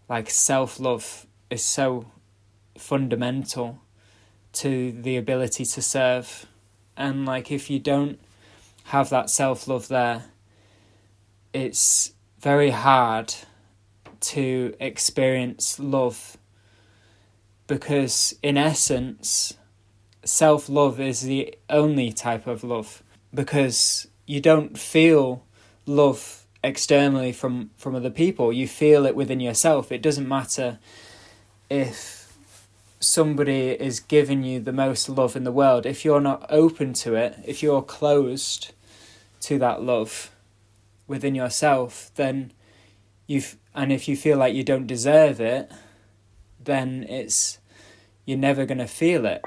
like self-love is so fundamental to the ability to serve. And like if you don't have that self-love there, it's very hard to experience love, because in essence self-love is the only type of love, because you don't feel love externally from other people. You feel it within yourself. It doesn't matter if somebody is giving you the most love in the world. If you're not open to it, if you're closed to that love within yourself, then and if you feel like you don't deserve it, then you're never going to feel it.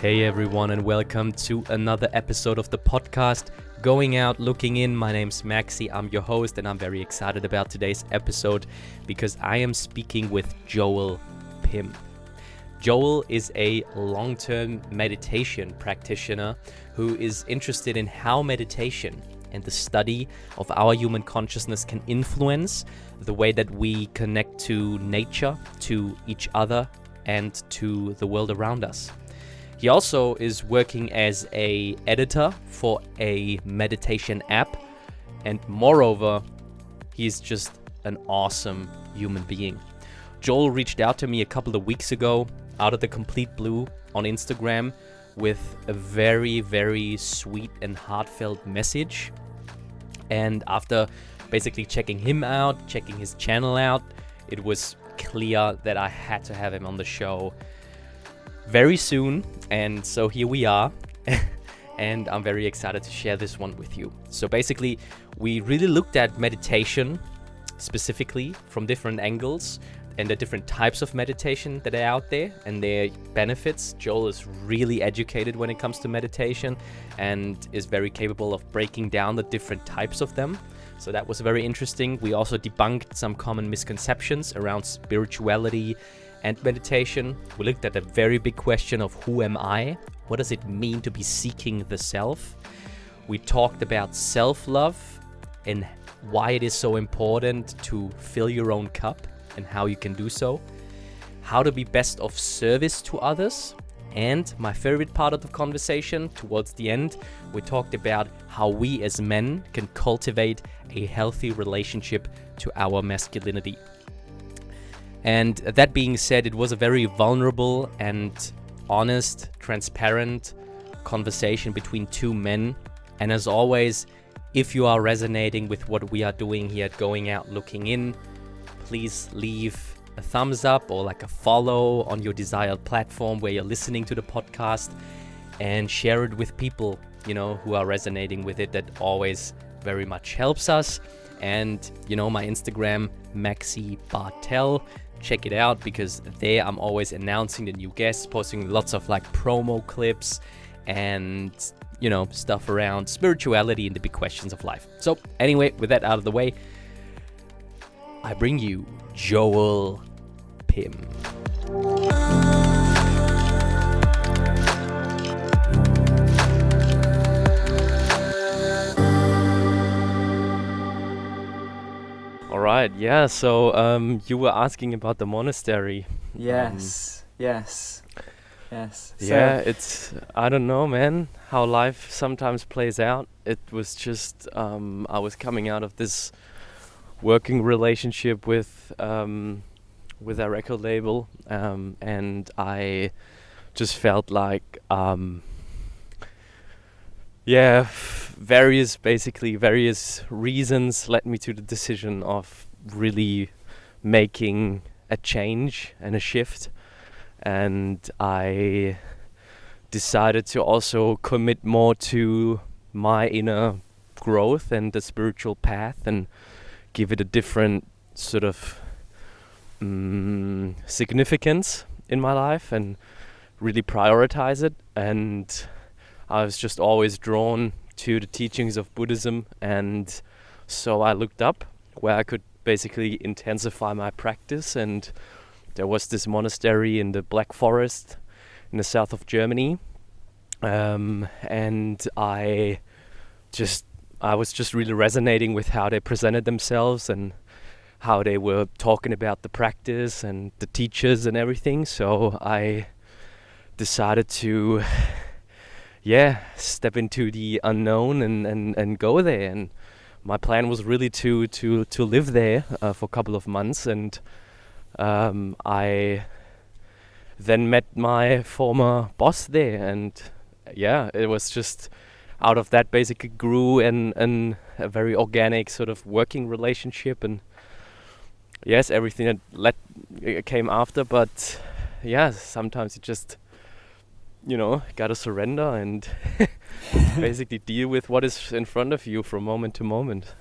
Hey everyone, and welcome to another episode of the podcast Going Out Looking In. My name's Maxi, I'm your host, and I'm very excited about today's episode because I am speaking with Joel Pimm. Joel is a long-term meditation practitioner who is interested in how meditation and the study of our human consciousness can influence the way that we connect to nature, to each other, and to the world around us. He also is working as an editor for a meditation app, and moreover, he's just an awesome human being. Joel reached out to me a couple of weeks ago out of the complete blue on Instagram with a very, very sweet and heartfelt message. And after basically checking him out, checking his channel out, it was clear that I had to have him on the show very soon, and so here we are. And I'm very excited to share this one with you. So basically, we really looked at meditation specifically from different angles and the different types of meditation that are out there and their benefits. Joel is really educated when it comes to meditation and is very capable of breaking down the different types of them. So that was very interesting. We also debunked some common misconceptions around spirituality and meditation. We looked at a very big question of who am I? What does it mean to be seeking the self? We talked about self-love and why it is so important to fill your own cup and how you can do so. How to be best of service to others. And my favorite part of the conversation, towards the end, we talked about how we as men can cultivate a healthy relationship to our masculinity. And that being said, it was a very vulnerable and honest, transparent conversation between two men. And as always, if you are resonating with what we are doing here at Going Out Looking In, please leave a thumbs up or like a follow on your desired platform where you're listening to the podcast, and share it with people, who are resonating with it. That always very much helps us. And, my Instagram, Maxi Bartel. Check it out, because there I'm always announcing the new guests, posting lots of like promo clips and stuff around spirituality and the big questions of life. So anyway, with that out of the way, I bring you Joel Pimm. Right, yeah, so you were asking about the monastery. Yes. Yeah, it's, I don't know, man, how life sometimes plays out. It was just, I was coming out of this working relationship with our record label, and I just felt like, various reasons led me to the decision of really making a change and a shift. And I decided to also commit more to my inner growth and the spiritual path, and give it a different sort of significance in my life, and really prioritize it. And I was just always drawn to the teachings of Buddhism, and so I looked up where I could basically intensify my practice, and there was this monastery in the Black Forest in the south of Germany, and I was just really resonating with how they presented themselves and how they were talking about the practice and the teachers and everything. So I decided to step into the unknown and go there. And my plan was really to live there for a couple of months, and I then met my former boss there, and it was just out of that basically grew and a very organic sort of working relationship. And yes, everything that came after, but sometimes you just gotta surrender and basically deal with what is in front of you from moment to moment.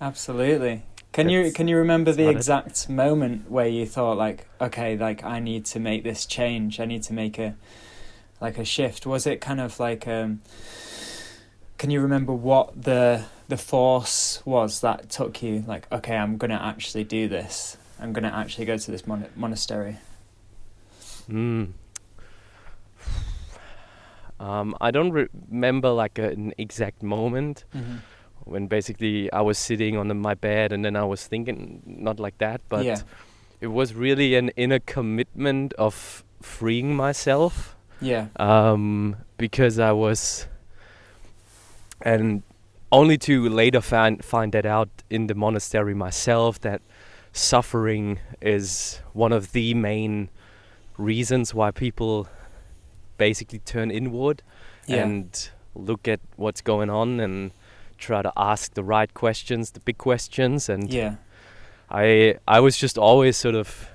Absolutely. Can you remember the exact moment where you thought like, okay, like I need to make this change, I need to make a shift? Was it kind of like can you remember what the force was that took you like, okay, I'm gonna actually do this, I'm gonna actually go to this monastery? I don't remember like an exact moment when basically I was sitting on my bed and then I was thinking, not like that, but it was really an inner commitment of freeing myself. Because I was, and only to later find that out in the monastery myself, that suffering is one of the main reasons why people basically turn inward and look at what's going on and try to ask the right questions, the big questions. And I was just always sort of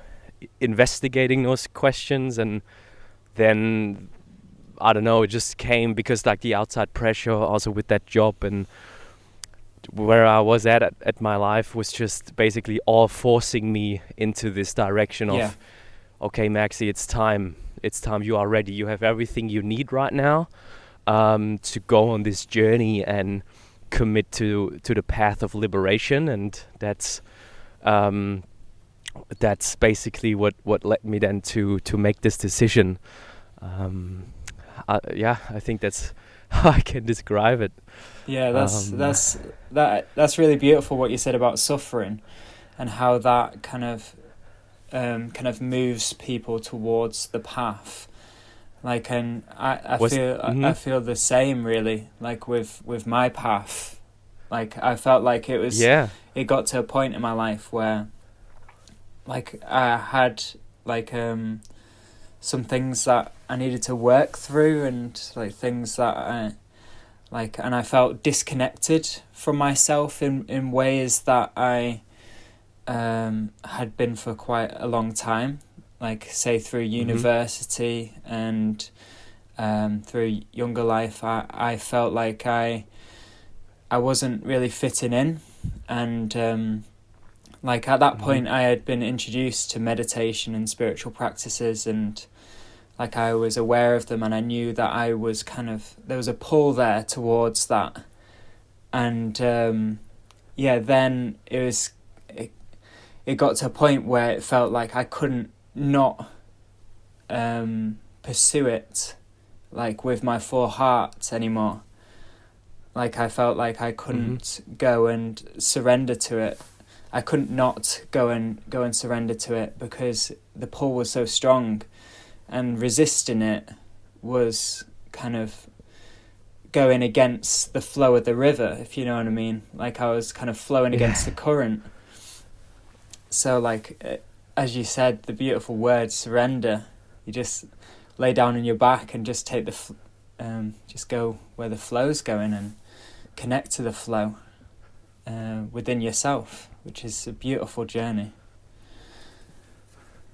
investigating those questions, and then I don't know, it just came because like the outside pressure also with that job and where I was at my life was just basically all forcing me into this direction of okay, Maxi, it's time, you are ready, you have everything you need right now to go on this journey and commit to the path of liberation. And that's basically what led me then to make this decision. I think that's how I can describe it. That's really beautiful what you said about suffering and how that kind of moves people towards the path. Like, and I feel the same really, like with my path. Like I felt like it was it got to a point in my life where like I had like some things that I needed to work through, and like things that I felt disconnected from myself in ways that I had been for quite a long time, like say through university and through younger life. I felt like I wasn't really fitting in, and like at that point I had been introduced to meditation and spiritual practices, and like I was aware of them, and I knew that I was there was a pull there towards that. And then it got to a point where it felt like I couldn't not pursue it like with my full heart anymore. Like I felt like I couldn't go and surrender to it. I couldn't not go and surrender to it because the pull was so strong, and resisting it was kind of going against the flow of the river, if you know what I mean. Like I was kind of flowing against the current. So like, as you said, the beautiful word surrender, you just lay down on your back and just take just go where the flow's going and connect to the flow within yourself, which is a beautiful journey.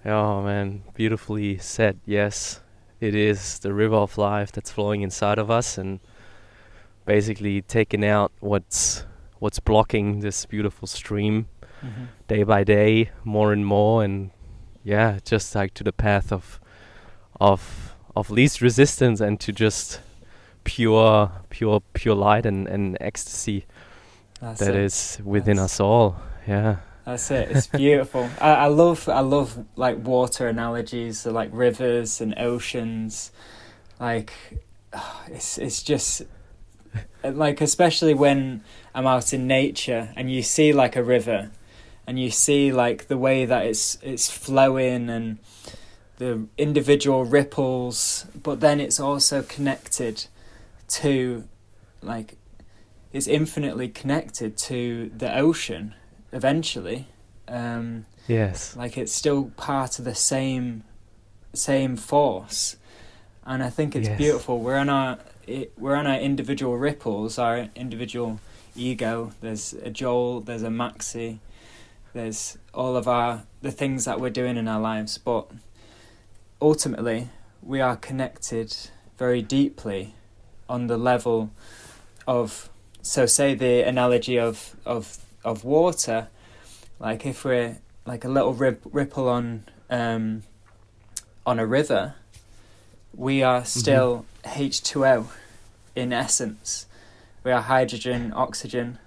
Oh man, beautifully said. Yes, it is the river of life that's flowing inside of us, and basically taking out what's blocking this beautiful stream day by day, more and more, and just like to the path of least resistance, and to just pure light and ecstasy That's that it. is within us all. Yeah. That's it. It's beautiful. I love like water analogies, so like rivers and oceans. Like, it's just like, especially when I'm out in nature and you see like a river, and you see like the way that it's flowing and the individual ripples, but then it's also connected to, like, it's infinitely connected to the ocean eventually. Yes. Like, it's still part of the same force, and I think it's beautiful. We're on our individual ripples, our individual ego. There's a Joel, there's a Maxi, there's all of the things that we're doing in our lives, but ultimately we are connected very deeply on the level of, so say the analogy of water, like if we're like a little ripple on a river, we are still H2O in essence. We are hydrogen, oxygen,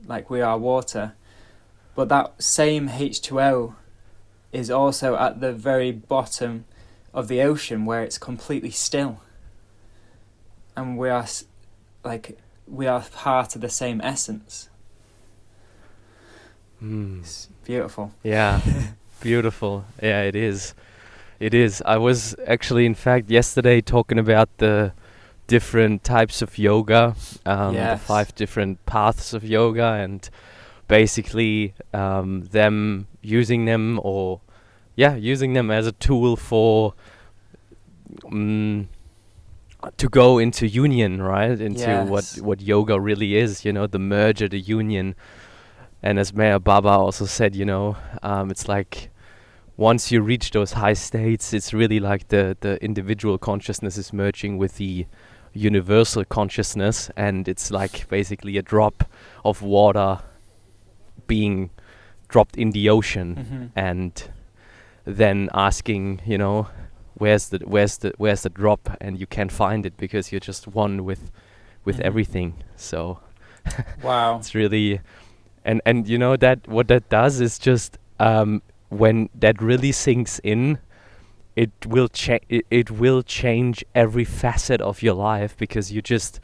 like we are water. But that same H2O is also at the very bottom of the ocean, where it's completely still. And we are part of the same essence. It's beautiful. Yeah. Beautiful. Yeah, it is. It is. I was actually, in fact, yesterday talking about the different types of yoga, the 5 different paths of yoga, and basically them using them as a tool for to go into union, right? Into what yoga really is, the merger, the union. And as Mayor Baba also said, it's like once you reach those high states, it's really like the individual consciousness is merging with the universal consciousness, and it's like basically a drop of water being dropped in the ocean, and then asking, where's the drop, and you can't find it because you're just one with everything. So wow, it's really, and that what that does is just when that really sinks in, it will change every facet of your life, because you just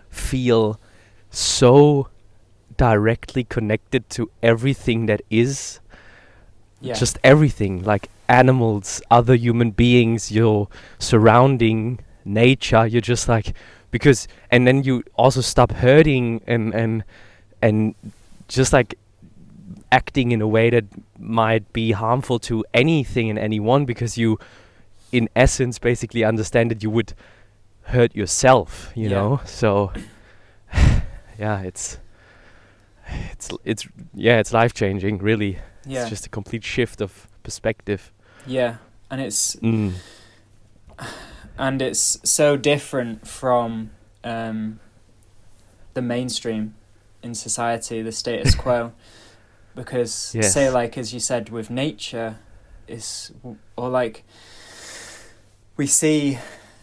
feel so directly connected to everything that is, just everything, like animals, other human beings, your surrounding nature. You're just like, because, and then you also stop hurting and just like acting in a way that might be harmful to anything and anyone, because you in essence basically understand that you would hurt yourself, you know. So it's life changing, really. It's just a complete shift of perspective. And it's and it's so different from the mainstream in society, the status quo. Because say, like, as you said, with nature, or like we see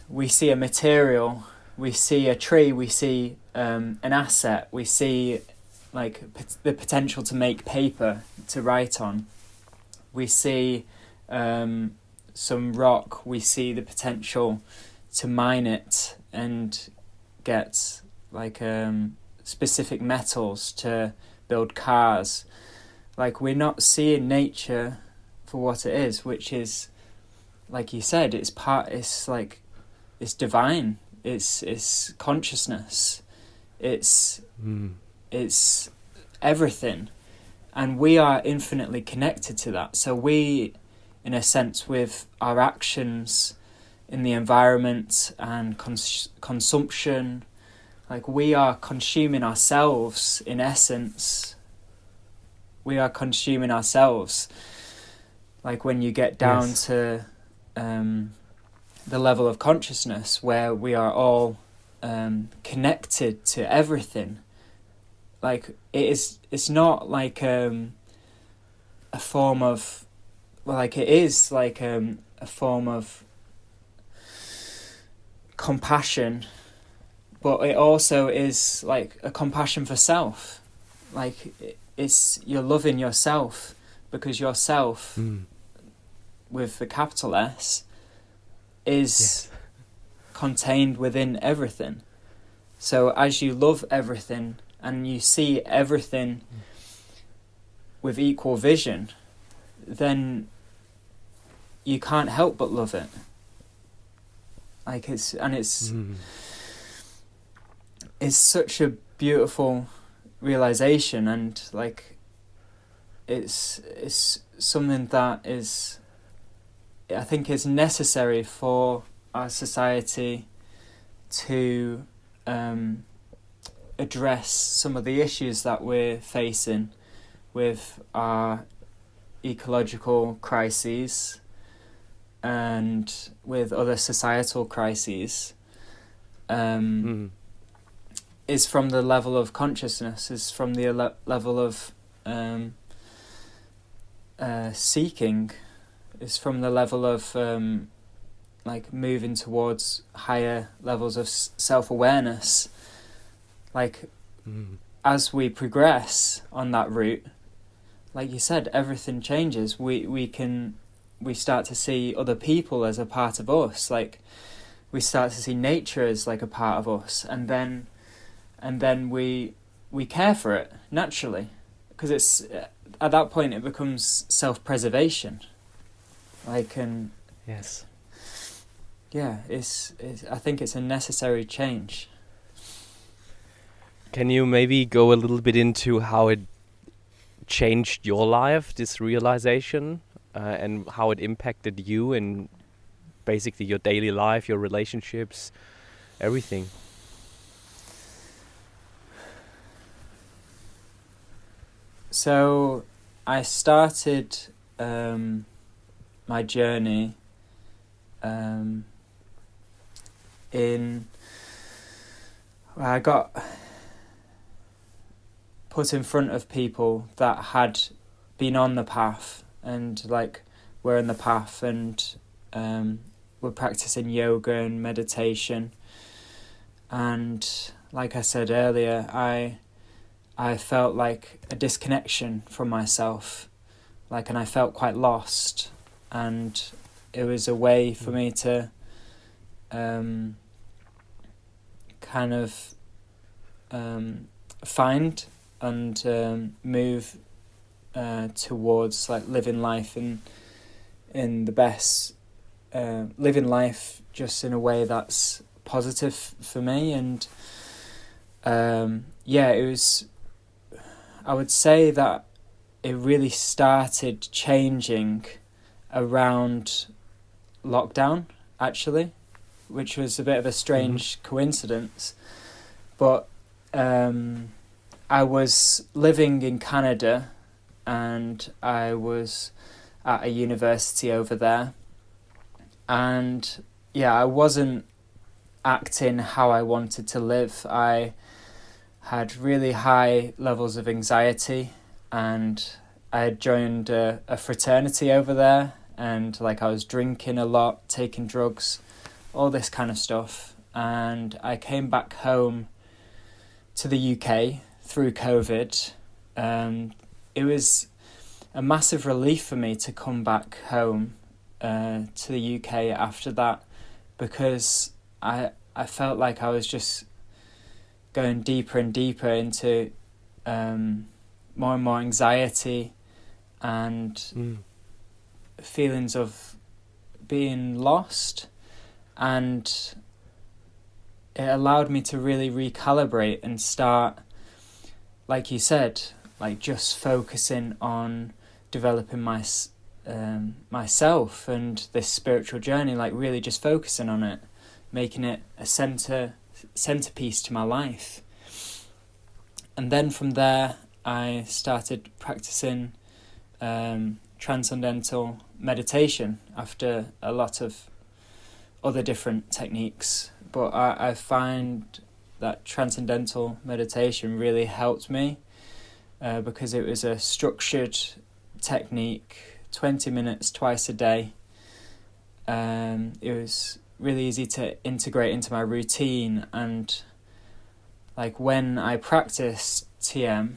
a material, we see a tree, we see an asset, we see like the potential to make paper to write on, we see some rock, we see the potential to mine it and get like specific metals to build cars. Like, we're not seeing nature for what it is, which is, like you said, it's divine, it's consciousness, it's everything, and we are infinitely connected to that. So we, in a sense, with our actions in the environment and consumption, like, we are consuming ourselves, in essence. We are consuming ourselves. Like, when you get down to the level of consciousness where we are all connected to everything, like, it's not like a form of, well, like, it is like a form of compassion, but it also is like a compassion for self. Like it's you're loving yourself, because yourself, with the capital S, is contained within everything. So as you love everything and you see everything with equal vision, then you can't help but love it. Like it's such a beautiful realization, and like it's something that is, I think, is necessary for our society to address some of the issues that we're facing with our ecological crises and with other societal crises. Is from the level of consciousness, is from the level of seeking, is from the level of like moving towards higher levels of self-awareness. Like as we progress on that route, like you said, everything changes. We start to see other people as a part of us. Like we start to see nature as like a part of us, and then we care for it naturally, because it's at that point it becomes self-preservation. Like, and yes, yeah, it's I think it's a necessary change. Can you maybe go a little bit into how it changed your life, this realization, and how it impacted you in basically your daily life, your relationships, everything? So I started my journey I got put in front of people that had been on the path and like were in the path and were practicing yoga and meditation. And like I said earlier, I felt like a disconnection from myself, like, and I felt quite lost, and it was a way for me to kind of find and move towards like living life in the best, living life just in a way that's positive for me. And it was, I would say that it really started changing around lockdown, actually, which was a bit of a strange coincidence. But I was living in Canada, and I was at a university over there, and I wasn't acting how I wanted to live. I had really high levels of anxiety, and I had joined a fraternity over there, and like I was drinking a lot, taking drugs, all this kind of stuff. And I came back home to the UK through COVID. It was a massive relief for me to come back home to the UK after that, because I felt like I was just going deeper and deeper into more and more anxiety and feelings of being lost. And it allowed me to really recalibrate and start, like you said, like just focusing on developing myself and this spiritual journey, like really just focusing on it, making it a centerpiece to my life. And then from there I started practicing transcendental meditation after a lot of other different techniques. But I find that transcendental meditation really helped me because it was a structured technique, 20 minutes twice a day. It was really easy to integrate into my routine. And like when I practiced TM,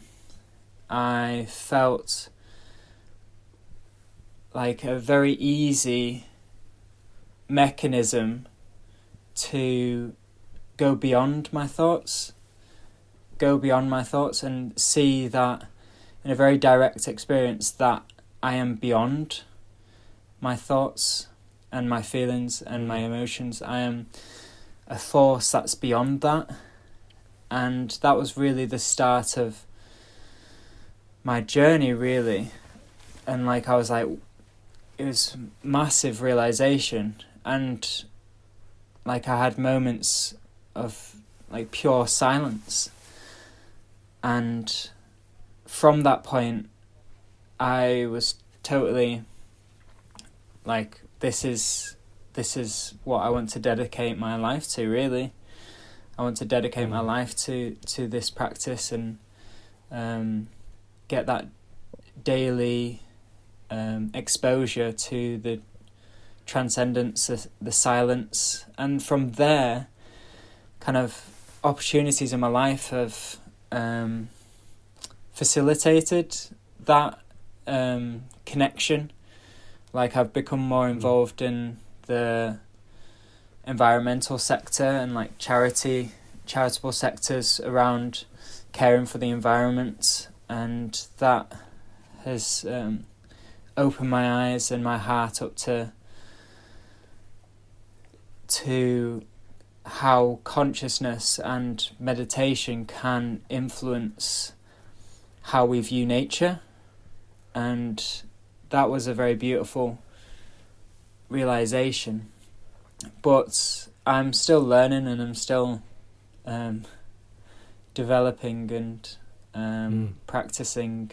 I felt like a very easy mechanism to go beyond my thoughts and see that in a very direct experience that I am beyond my thoughts and my feelings and my emotions. I am a force that's beyond that. And that was really the start of my journey, really. And like I was like, it was massive realization, and like I had moments of like pure silence. And from that point, I was totally like, this is what I want to dedicate my life to, really. I want to dedicate my life to this practice and get that daily exposure to the transcendence, the silence. And from there, kind of opportunities in my life have facilitated that connection. Like I've become more involved in the environmental sector and like charitable sectors around caring for the environment, and that has opened my eyes and my heart up to how consciousness and meditation can influence how we view nature. And that was a very beautiful realization. But I'm still learning, and I'm still developing and practicing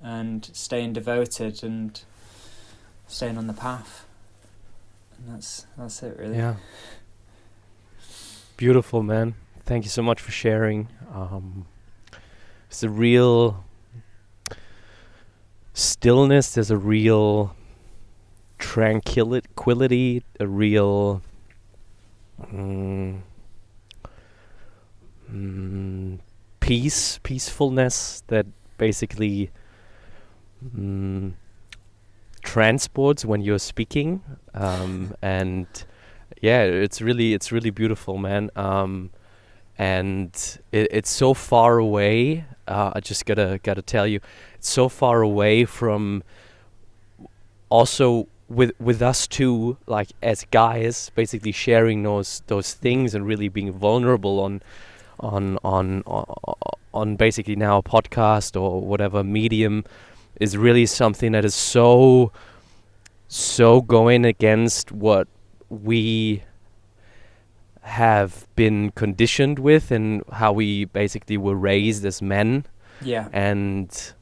and staying devoted and staying on the path. And that's it, really. Yeah. Beautiful, man. Thank you so much for sharing. It's a real stillness, there's a real tranquility, a real peacefulness that basically transports when you're speaking, and yeah, it's really beautiful, man. And it's so far away. I just gotta tell you, it's so far away from also with us too, like as guys, basically sharing those things and really being vulnerable on basically now a podcast or whatever medium is really something that is so going against what we have been conditioned with and how we basically were raised as men. Yeah. And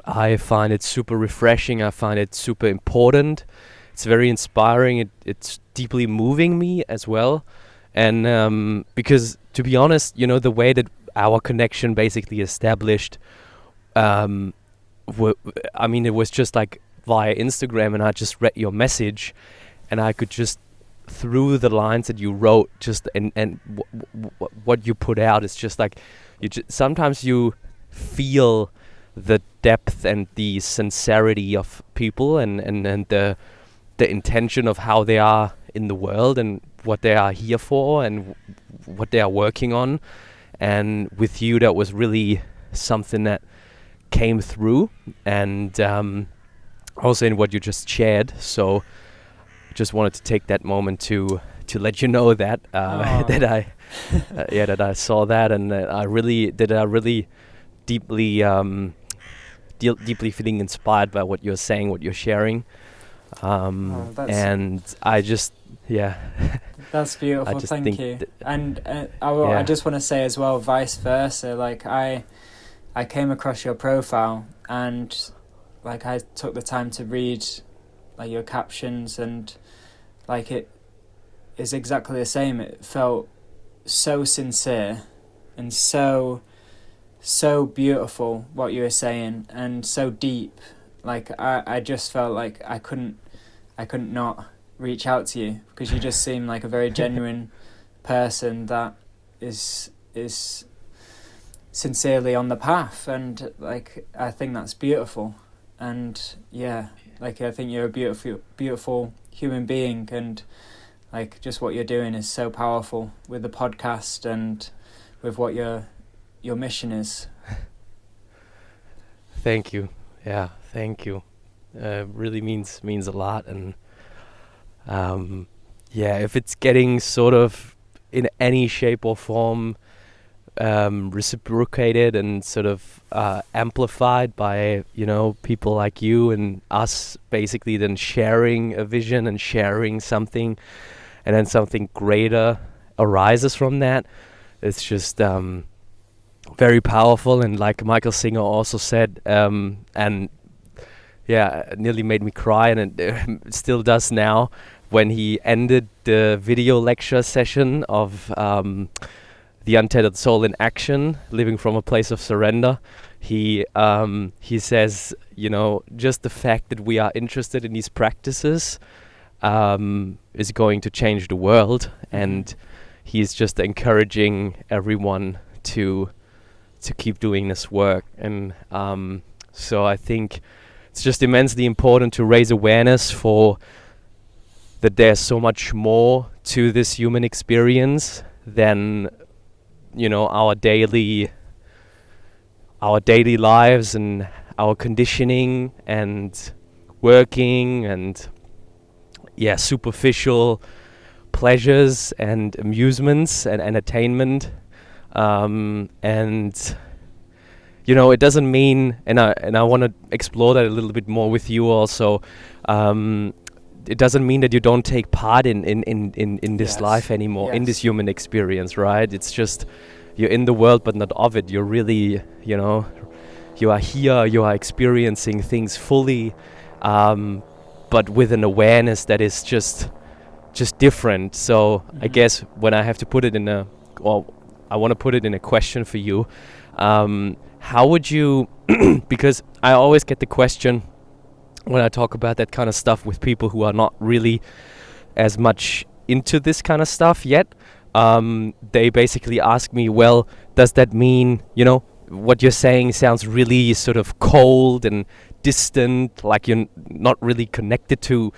I find it super refreshing. I find it super important. It's very inspiring. It's deeply moving me as well. And because, to be honest, you know, the way that our connection basically established, I mean, it was just like via Instagram, and I just read your message, and I could just, through the lines that you wrote, just and what you put out, is just like, sometimes you feel the depth and the sincerity of people and the intention of how they are in the world and what they are here for and what they are working on. And with you, that was really something that came through, and also in what you just shared. So just wanted to take that moment to let you know that that I saw that, and I really deeply deeply feeling inspired by what you're saying, what you're sharing, and I just that's beautiful. Thank you. And I just want to say as well, vice versa. Like I came across your profile, and like I took the time to read like your captions, and like it is exactly the same. It felt so sincere and so beautiful what you were saying, and so deep. Like I just felt like I couldn't not reach out to you, because you just seem like a very genuine person that is sincerely on the path, and like I think that's beautiful. And yeah, like I think you're a beautiful human being, and like just what you're doing is so powerful with the podcast and with what your mission is. Thank you. Yeah, thank you. Really means a lot. And yeah, if it's getting sort of in any shape or form reciprocated and sort of amplified by, you know, people like you and us, basically then sharing a vision and sharing something, and then something greater arises from that, it's just very powerful. And like Michael Singer also said, and yeah, it nearly made me cry, and it still does now, when he ended the video lecture session of The Untethered Soul in Action, Living from a Place of Surrender. He says, you know, just the fact that we are interested in these practices is going to change the world, and he's just encouraging everyone to keep doing this work. And so I think it's just immensely important to raise awareness for that there's so much more to this human experience than, you know, our daily lives and our conditioning and working and superficial pleasures and amusements and entertainment. And you know, it doesn't mean, and I want to explore that a little bit more with you also. It doesn't mean that you don't take part in this life anymore, in this human experience, right? It's just you're in the world but not of it. You're really, you know, you are here, you are experiencing things fully, but with an awareness that is just different. So I guess when I have to put it in I want to put it in a question for you. How would you, because I always get the question when I talk about that kind of stuff with people who are not really as much into this kind of stuff yet, they basically ask me, well, does that mean, you know, what you're saying sounds really sort of cold and distant, like you're not really connected to,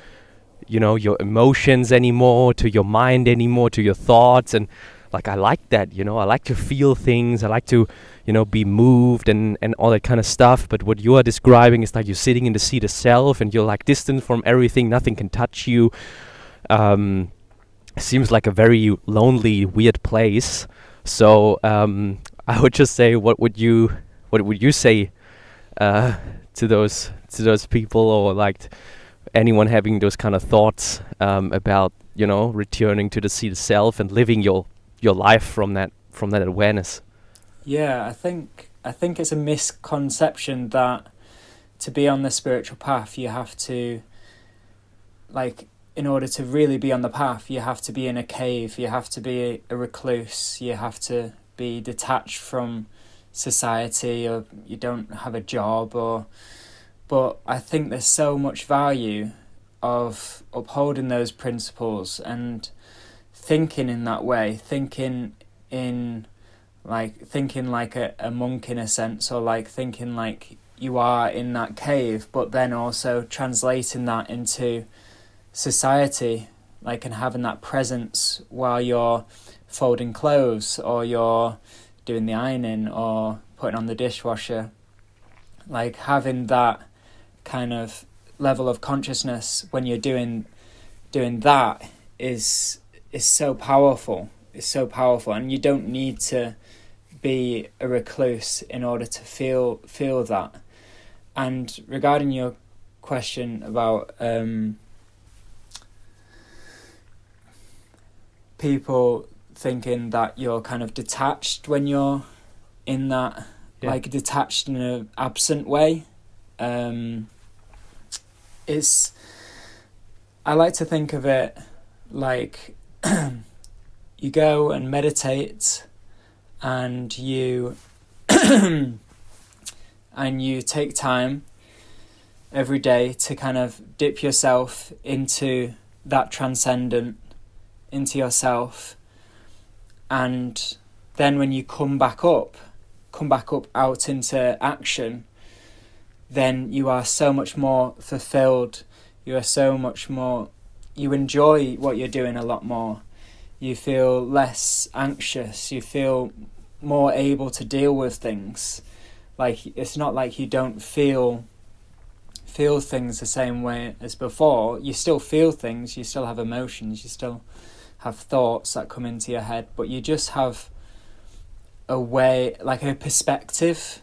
you know, your emotions anymore, to your mind anymore, to your thoughts. And like, I like that, you know, I like to feel things, I like to, you know, be moved and all that kind of stuff. But what you are describing is like you're sitting in the seat of self and you're like distant from everything, nothing can touch you. Seems like a very lonely, weird place. So I would just say, what would you say to those people, or like anyone having those kind of thoughts about, you know, returning to the seat of self and living your life from that awareness? Yeah, I think it's a misconception that to be on the spiritual path, you have to, like, in order to really be on the path, you have to be in a cave, you have to be a recluse, you have to be detached from society, or you don't have a job, but I think there's so much value of upholding those principles and thinking in that way, thinking like a monk in a sense, or like thinking like you are in that cave, but then also translating that into society, like, and having that presence while you're folding clothes, or you're doing the ironing, or putting on the dishwasher. Like, having that kind of level of consciousness when you're doing that is so powerful. It's so powerful, and you don't need to be a recluse in order to feel that. And regarding your question about people thinking that you're kind of detached when you're in that, like detached in an absent way, I like to think of it like you go and meditate, and you and you take time every day to kind of dip yourself into that transcendent into yourself, and then when you come back up out into action, then you are so much more fulfilled. You are so much more, you enjoy what you're doing a lot more. You feel less anxious. You feel more able to deal with things. Like, it's not like you don't feel things the same way as before. You still feel things, you still have emotions, you still have thoughts that come into your head, but you just have a way, like a perspective.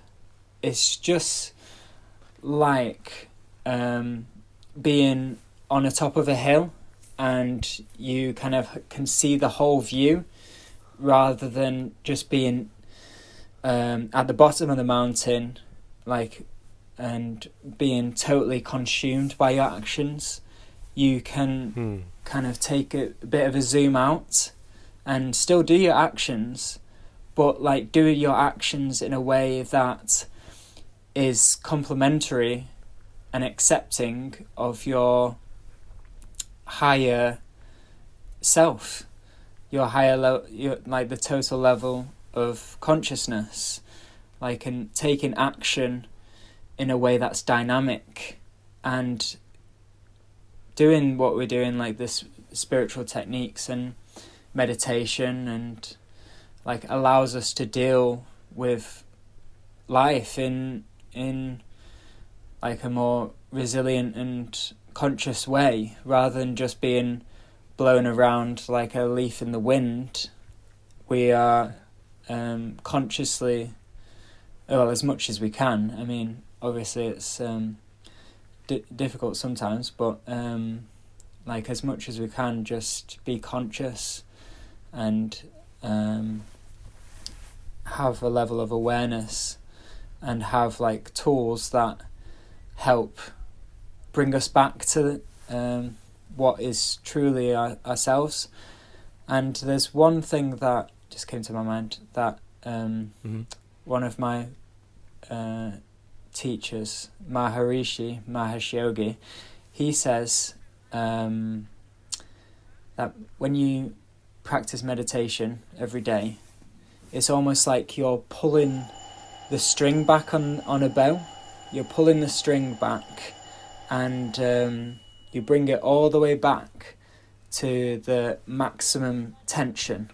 It's just like being on the top of a hill, and you kind of can see the whole view, rather than just being at the bottom of the mountain, like, and being totally consumed by your actions. You can kind of take a bit of a zoom out and still do your actions, but like do your actions in a way that is complementary and accepting of your higher self, your higher like the total level of consciousness, like, and taking action in a way that's dynamic, and doing what we're doing, like this spiritual techniques and meditation, and like allows us to deal with life in like a more resilient and conscious way, rather than just being blown around like a leaf in the wind. We are consciously, well, as much as we can. I mean, obviously it's difficult sometimes, but like as much as we can, just be conscious and have a level of awareness, and have like tools that help bring us back to what is truly ourselves. And there's one thing that just came to my mind, that one of my teachers, Mahesh Yogi, he says that when you practice meditation every day, it's almost like you're pulling the string back on a bow. You're pulling the string back, and you bring it all the way back to the maximum tension.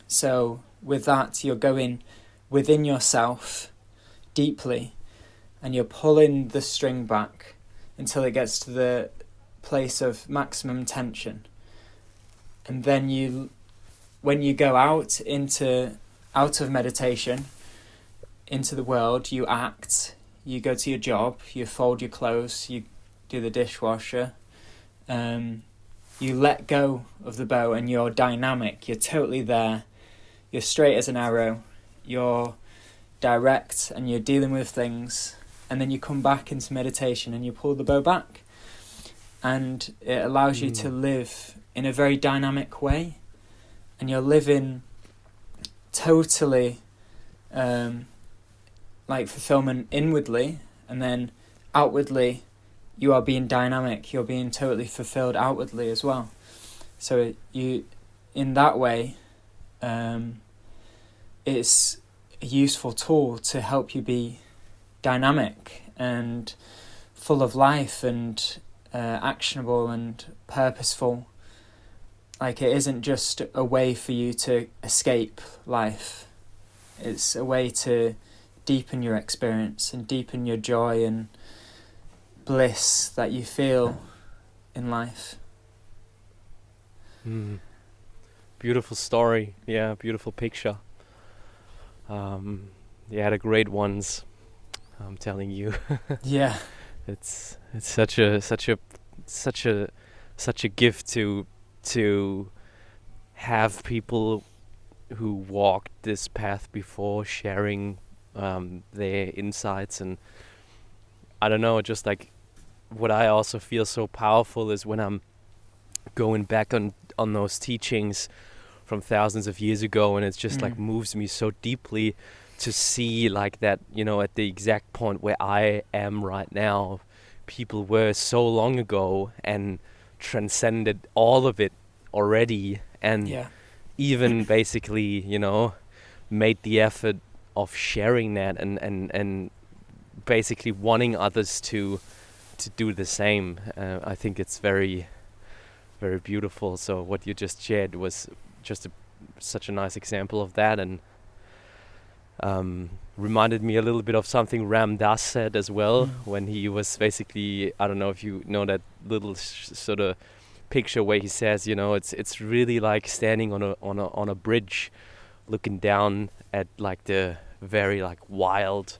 So with that, you're going within yourself deeply, and you're pulling the string back until it gets to the place of maximum tension. And then when you go out of meditation into the world, you act, you go to your job, you fold your clothes, you do the dishwasher, you let go of the bow, and you're dynamic, you're totally there, you're straight as an arrow, you're direct, and you're dealing with things. And then you come back into meditation and you pull the bow back, and it allows you to live in a very dynamic way, and you're living totally like fulfillment inwardly, and then outwardly you are being dynamic, you're being totally fulfilled outwardly as well. So you, in that way, it's a useful tool to help you be dynamic and full of life, and actionable and purposeful. Like, it isn't just a way for you to escape life. It's a way to deepen your experience and deepen your joy and bliss that you feel in life. Beautiful story. Yeah, beautiful picture. You had a great ones, I'm telling you. Yeah. It's such a gift to have people who walked this path before sharing their insights. And I don't know, just like what I also feel so powerful is when I'm going back on those teachings from thousands of years ago, and it's just like moves me so deeply to see like that, you know, at the exact point where I am right now, people were so long ago, and transcended all of it already, and Yeah. even basically, you know, made the effort of sharing that, and basically wanting others to do the same. I think it's very, very beautiful. So what you just shared was just such a nice example of that, and reminded me a little bit of something Ram Dass said as well, when he was basically, I don't know if you know that little sort of picture where he says, you know, it's really like standing on a bridge, looking down at like the very like wild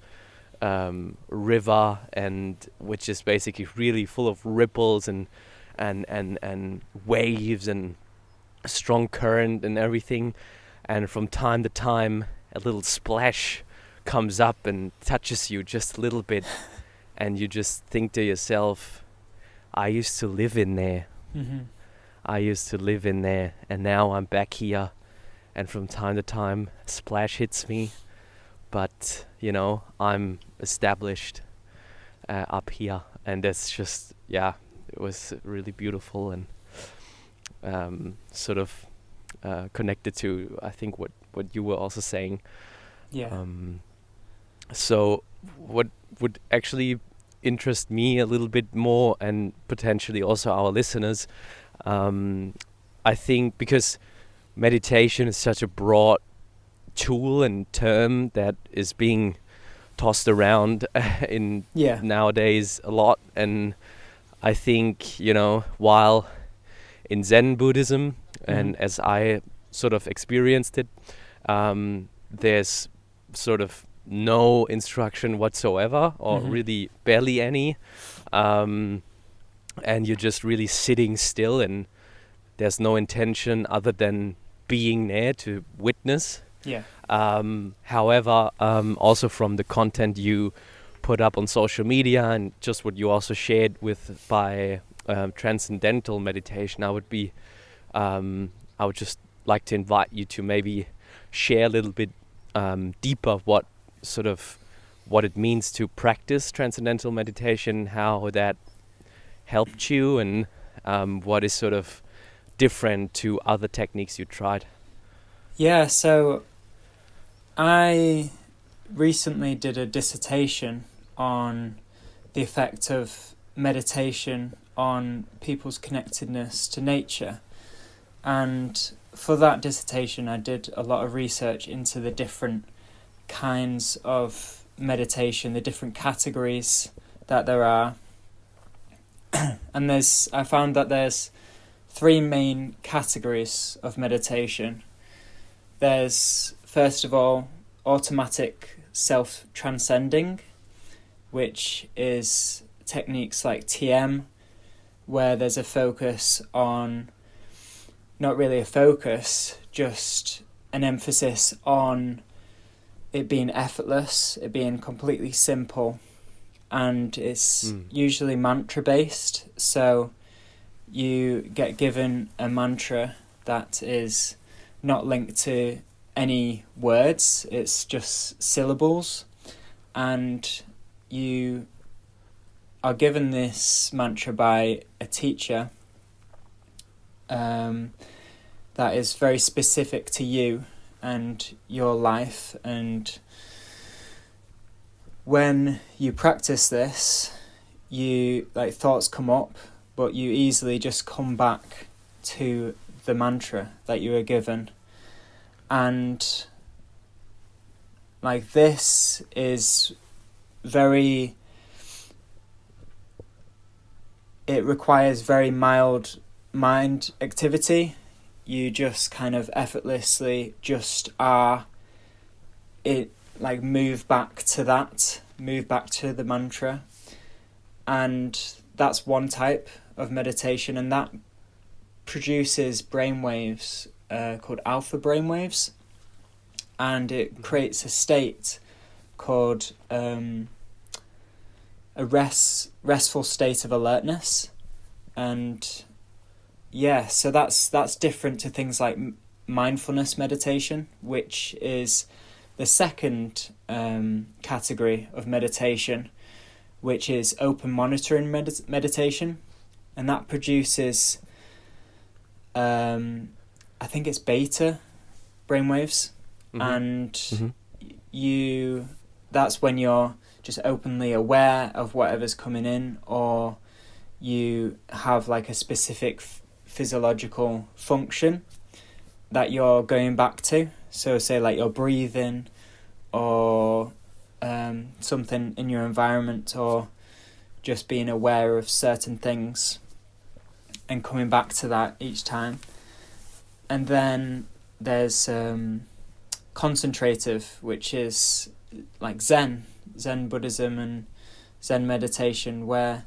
river, and which is basically really full of ripples and waves and strong current and everything, and from time to time a little splash comes up and touches you just a little bit, and you just think to yourself, I used to live in there. I used to live in there, and now I'm back here, and from time to time a splash hits me, but you know, I'm established up here. And that's just, yeah, it was really beautiful, and sort of connected to, I think, what you were also saying. Yeah. So what would actually interest me a little bit more, and potentially also our listeners, I think, because meditation is such a broad tool and term that is being tossed around in nowadays a lot, and I think, you know, while in Zen Buddhism, and as I sort of experienced it, there's sort of no instruction whatsoever, or really barely any, and you're just really sitting still, and there's no intention other than being there to witness. Yeah. However, also from the content you put up on social media, and just what you also shared with by transcendental meditation, I would just like to invite you to maybe share a little bit deeper what it means to practice transcendental meditation, how that helped you, and what is sort of different to other techniques you tried. Yeah, so I recently did a dissertation on the effect of meditation on people's connectedness to nature. And for that dissertation, I did a lot of research into the different kinds of meditation, the different categories that there are. And I found that there's 3 main categories of meditation. There's, first of all, automatic self-transcending, which is techniques like TM, where there's a focus on, not really a focus, just an emphasis on it being effortless, it being completely simple, and it's usually mantra-based, so you get given a mantra that is not linked to any words, it's just syllables, and you are given this mantra by a teacher that is very specific to you and your life. And when you practice this, thoughts come up, but you easily just come back to the mantra that you were given. And this is it requires very mild mind activity. You just kind of effortlessly just move back to the mantra. And that's one type of meditation, and that produces brainwaves called alpha brainwaves, and it creates a state called a restful state of alertness. And yeah, so that's different to things like mindfulness meditation, which is the second category of meditation, which is open monitoring meditation. and that produces, I think it's beta brainwaves, and that's when you're just openly aware of whatever's coming in, or you have like a specific physiological function that you're going back to. So say like you're breathing, or something in your environment, or just being aware of certain things and coming back to that each time. And then there's concentrative, which is like Zen Buddhism and Zen meditation, where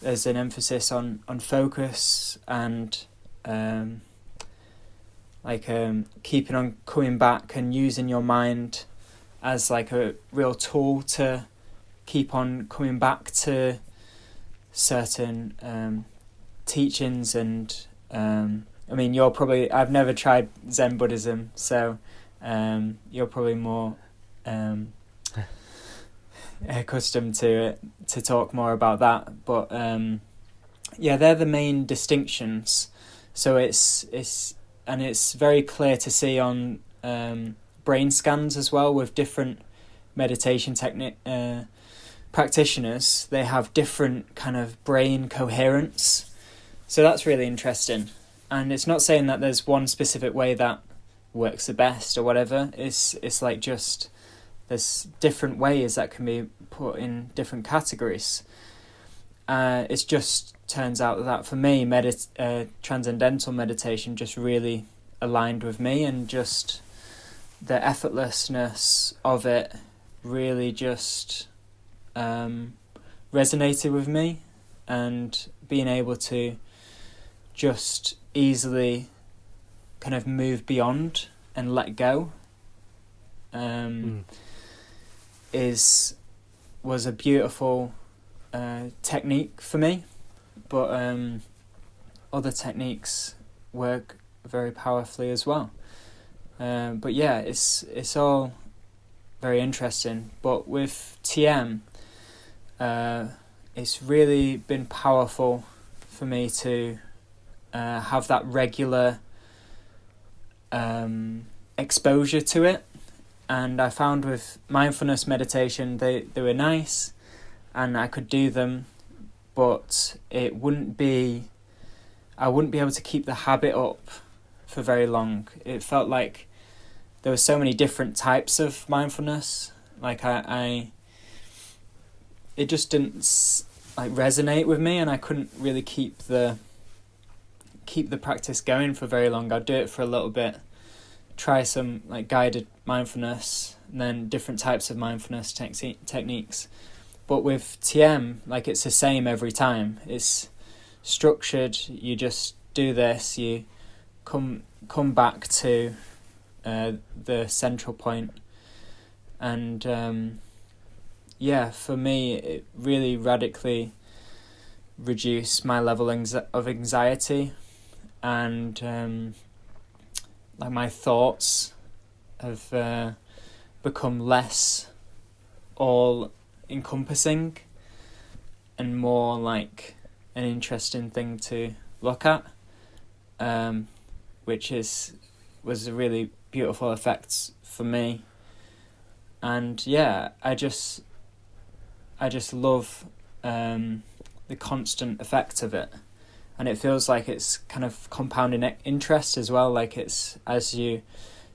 there's an emphasis on focus and keeping on coming back and using your mind as like a real tool to keep on coming back to certain teachings. And I've never tried Zen Buddhism, so you're probably more accustomed to it to talk more about that. But they're the main distinctions. So it's very clear to see on brain scans as well, with different meditation practitioners. They have different kind of brain coherence, so that's really interesting. And it's not saying that there's one specific way that works the best or whatever. It's like just there's different ways that can be put in different categories. It just turns out that for me, transcendental meditation just really aligned with me, and just the effortlessness of it really just resonated with me, and being able to just easily kind of move beyond and let go was a beautiful technique for me. But other techniques work very powerfully as well. But yeah, it's all very interesting. But with TM, it's really been powerful for me to have that regular exposure to it. And I found with mindfulness meditation, they were nice and I could do them, but I wouldn't be able to keep the habit up for very long. It felt like there were so many different types of mindfulness. Like it just didn't resonate with me, and I couldn't really keep the practice going for very long. I'd do it for a little bit, try some like guided mindfulness, and then different types of mindfulness techniques. But with TM, like it's the same every time. It's structured. You just do this. You come back to the central point, and for me, it really radically reduced my level of anxiety, and like my thoughts have become less all encompassing and more like an interesting thing to look at, which was a really beautiful effect for me. And yeah, I just love the constant effect of it, and it feels like it's kind of compounding interest as well. Like it's, as you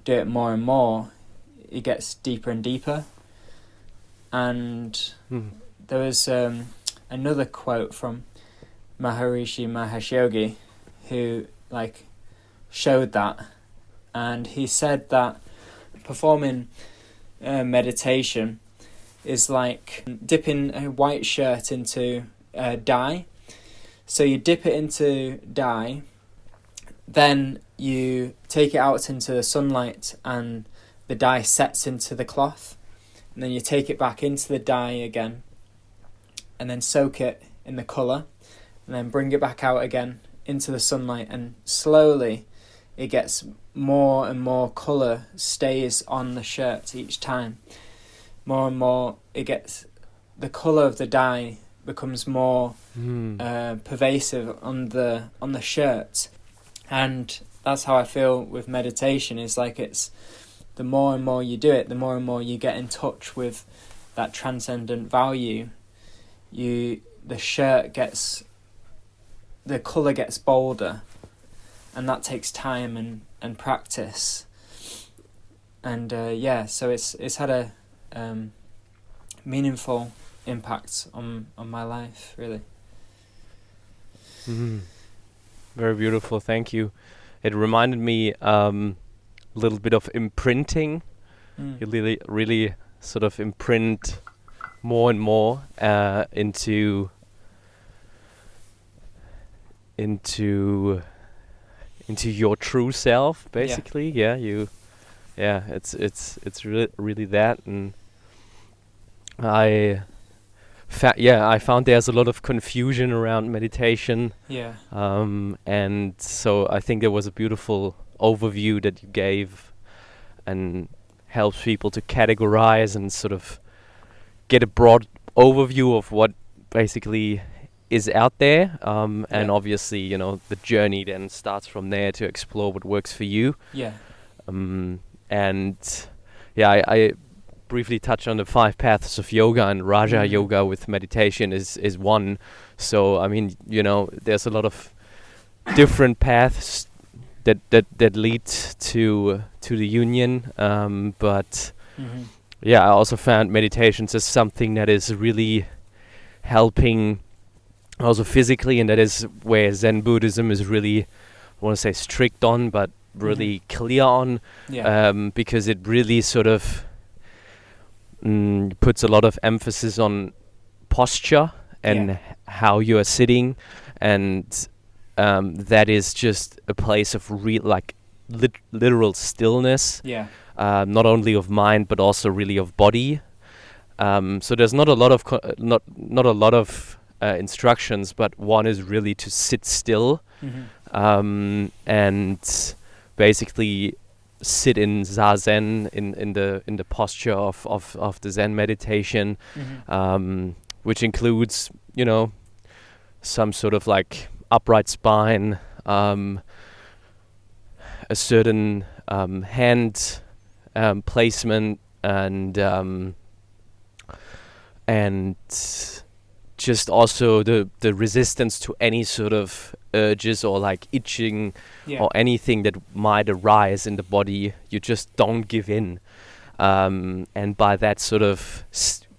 do it more and more, it gets deeper and deeper. And there was another quote from Maharishi Mahesh Yogi, who like showed that, and he said that performing meditation is like dipping a white shirt into dye. So you dip it into dye, then you take it out into the sunlight, and the dye sets into the cloth. And then you take it back into the dye again, and then soak it in the colour, and then bring it back out again into the sunlight, and slowly it gets more and more colour stays on the shirt each time. More and more the colour of the dye becomes more pervasive on the shirt. And that's how I feel with meditation. Is like it's the more and more you do it, the more and more you get in touch with that transcendent value. The colour gets bolder, and that takes time and practice. And so it's had a meaningful impact on my life, really. Very beautiful, thank you. It reminded me a little bit of imprinting. You really sort of imprint more and more into your true self, basically. It's really that. And I found there's a lot of confusion around meditation. And so I think there was a beautiful overview that you gave, and helps people to categorize and sort of get a broad overview of what basically is out there. And obviously, the journey then starts from there to explore what works for you. I briefly touch on the 5 paths of yoga, and Raja yoga with meditation is one. So I mean, there's a lot of different paths that lead to the union. But I also found meditations as something that is really helping also physically, and that is where Zen Buddhism is really, I want to say strict on, but really clear on, because it really sort of puts a lot of emphasis on posture and how you are sitting, and that is just a place of literal stillness, not only of mind but also really of body. So there's not a lot of not a lot of instructions, but one is really to sit still, and basically sit in zazen, in the posture of the Zen meditation, which includes some sort of like upright spine, a certain hand placement, and just also the resistance to any sort of urges or like itching or anything that might arise in the body. You just don't give in, and by that sort of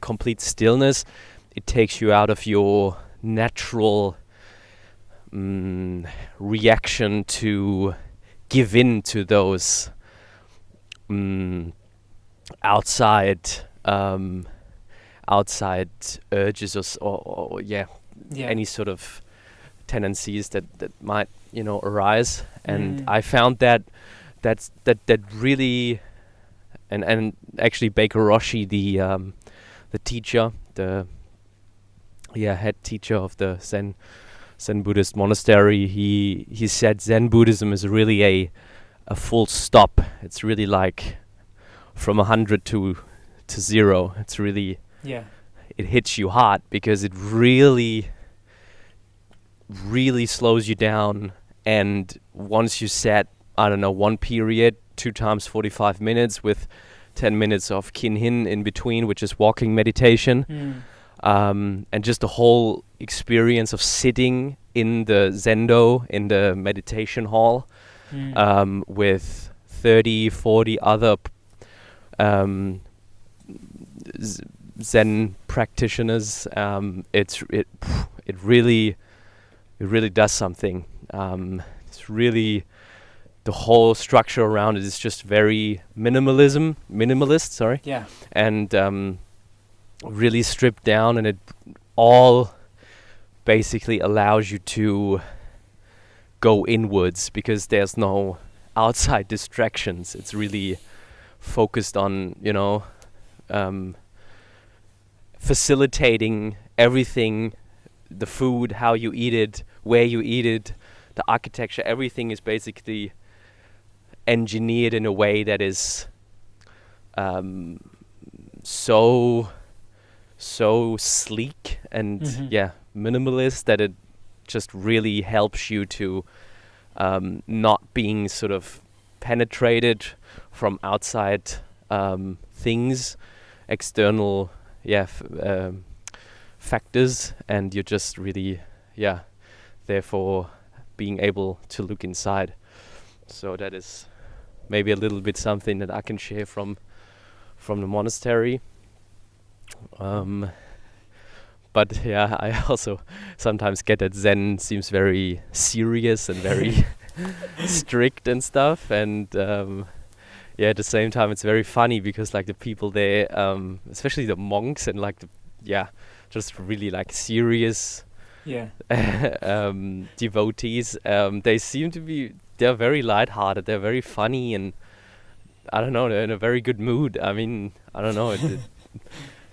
complete stillness, it takes you out of your natural reaction to give in to those outside urges or any sort of tendencies that might arise. And I found that really, and actually Baker Roshi, the teacher, the head teacher of the Zen Buddhist monastery, he said Zen Buddhism is really a full stop. It's really like from 100 to 0. It's really it hits you hard, because it really slows you down. And once you set, I don't know, one period, 2 times 45 minutes with 10 minutes of kinhin in between, which is walking meditation, and just the whole experience of sitting in the zendo, in the meditation hall, with 30, 40 other Zen practitioners, it really does something. It's really, the whole structure around it is just very minimalist. Sorry. And really stripped down, and it all basically allows you to go inwards, because there's no outside distractions. It's really focused on facilitating everything, the food, how you eat it, where you eat it, the architecture. Everything is basically engineered in a way that is so so sleek and minimalist that it just really helps you to not being sort of penetrated from outside things, external factors, and you're just really therefore being able to look inside. So that is maybe a little bit something that I can share from the monastery. But yeah, I also sometimes get that Zen seems very serious and very strict and stuff, and at the same time it's very funny because like the people there, especially the monks and like just really like serious devotees, they seem to be, they're very lighthearted, they're very funny, and I don't know, they're in a very good mood. I mean, I don't know, it's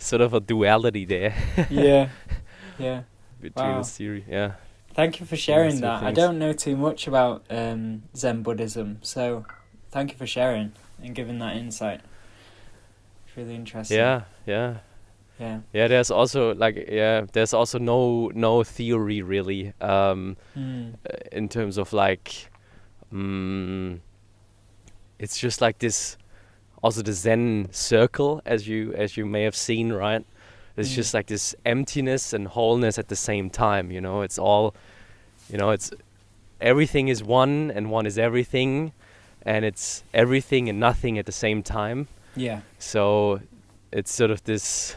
sort of a duality there. Between the series. Thank you for sharing that. I don't know too much about Zen Buddhism, so thank you for sharing and giving that insight. It's really interesting. There's also there's also no theory really in terms of like it's just like this. Also the Zen circle, as you may have seen, right? It's just like this emptiness and wholeness at the same time, you know. It's all, you know, it's everything is one and one is everything, and it's everything and nothing at the same time. Yeah. So it's sort of this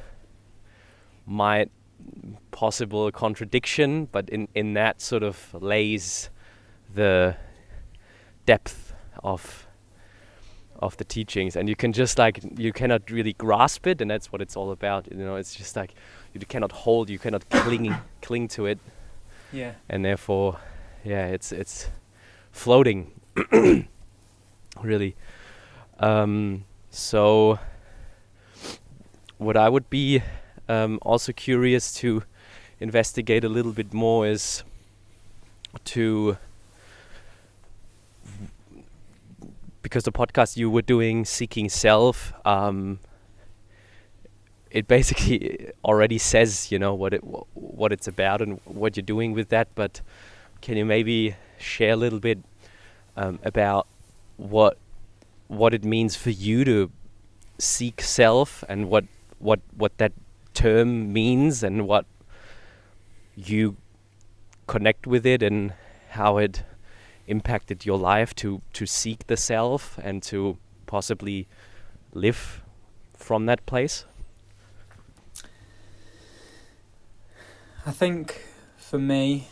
possible contradiction, but in that sort of lays the depth of the teachings, and you can just you cannot really grasp it, and that's what it's all about, you know. It's just like you cannot cling to it, and therefore it's floating really. So what I would be also curious to investigate a little bit more is to, because the podcast you were doing, Seeking Self, it basically already says, you know, what it's about and what you're doing with that. But can you maybe share a little bit about what it means for you to seek self, and what that term means, and what you connect with it, and how it impacted your life to seek the self and to possibly live from that place? I think for me,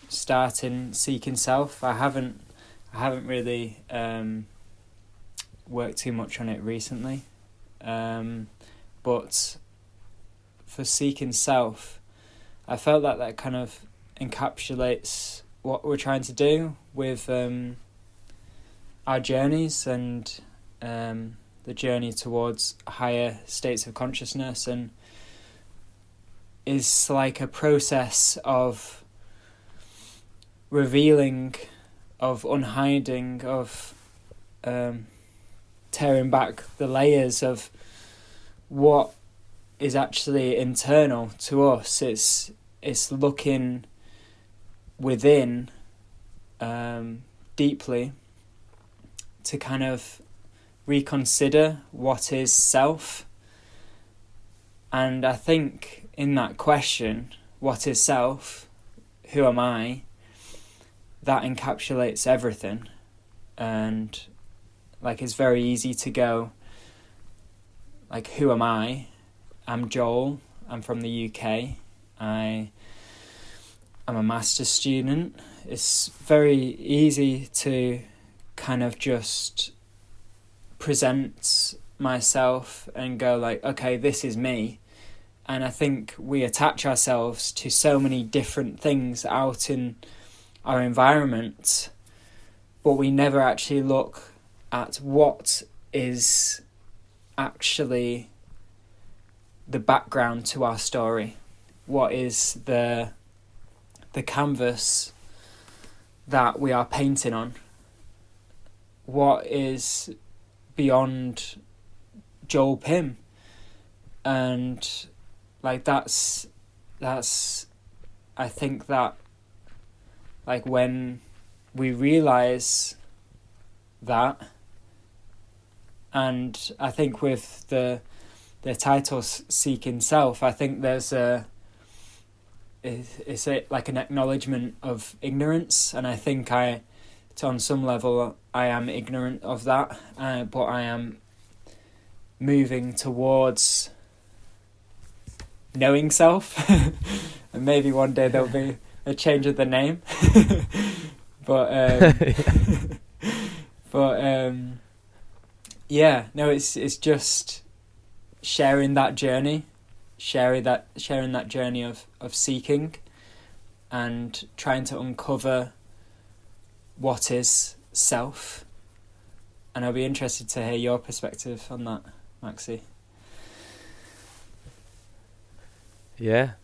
starting seeking self, I haven't really worked too much on it recently, but for seeking self, I felt that kind of encapsulates what we're trying to do with our journeys, and the journey towards higher states of consciousness, and is like a process of revealing, of unhiding, of tearing back the layers of what is actually internal to us. It's looking within deeply to kind of reconsider what is self. And I think in that question, what is self, who am I, that encapsulates everything. And like, it's very easy to go like, who am I? I'm Joel, I'm from the UK, I'm a master's student. It's very easy to kind of just present myself and go like, okay, this is me. And I think we attach ourselves to so many different things out in our environment, but we never actually look at what is actually the background to our story. What is the canvas that we are painting on? What is beyond Joel Pimm? and like that's I think that like when we realize that, and I think with the title Seeking Self, I think there's it's like an acknowledgement of ignorance, and I think on some level I am ignorant of that, but I am moving towards knowing self. And maybe one day there'll be a change of the name. But it's just sharing that journey, sharing that journey of seeking and trying to uncover what is self. And I'll be interested to hear your perspective on that, Maxi. Yeah.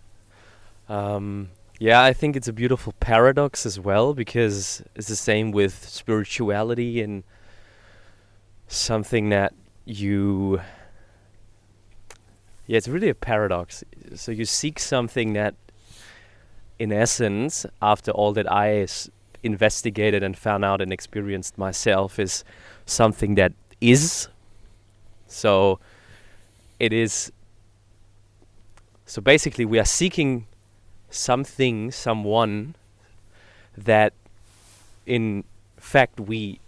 I think it's a beautiful paradox as well, because it's the same with spirituality and something that it's really a paradox. So you seek something that, in essence, after all that I investigated and found out and experienced myself, is something that is. So it is. So basically we are seeking something, someone that in fact we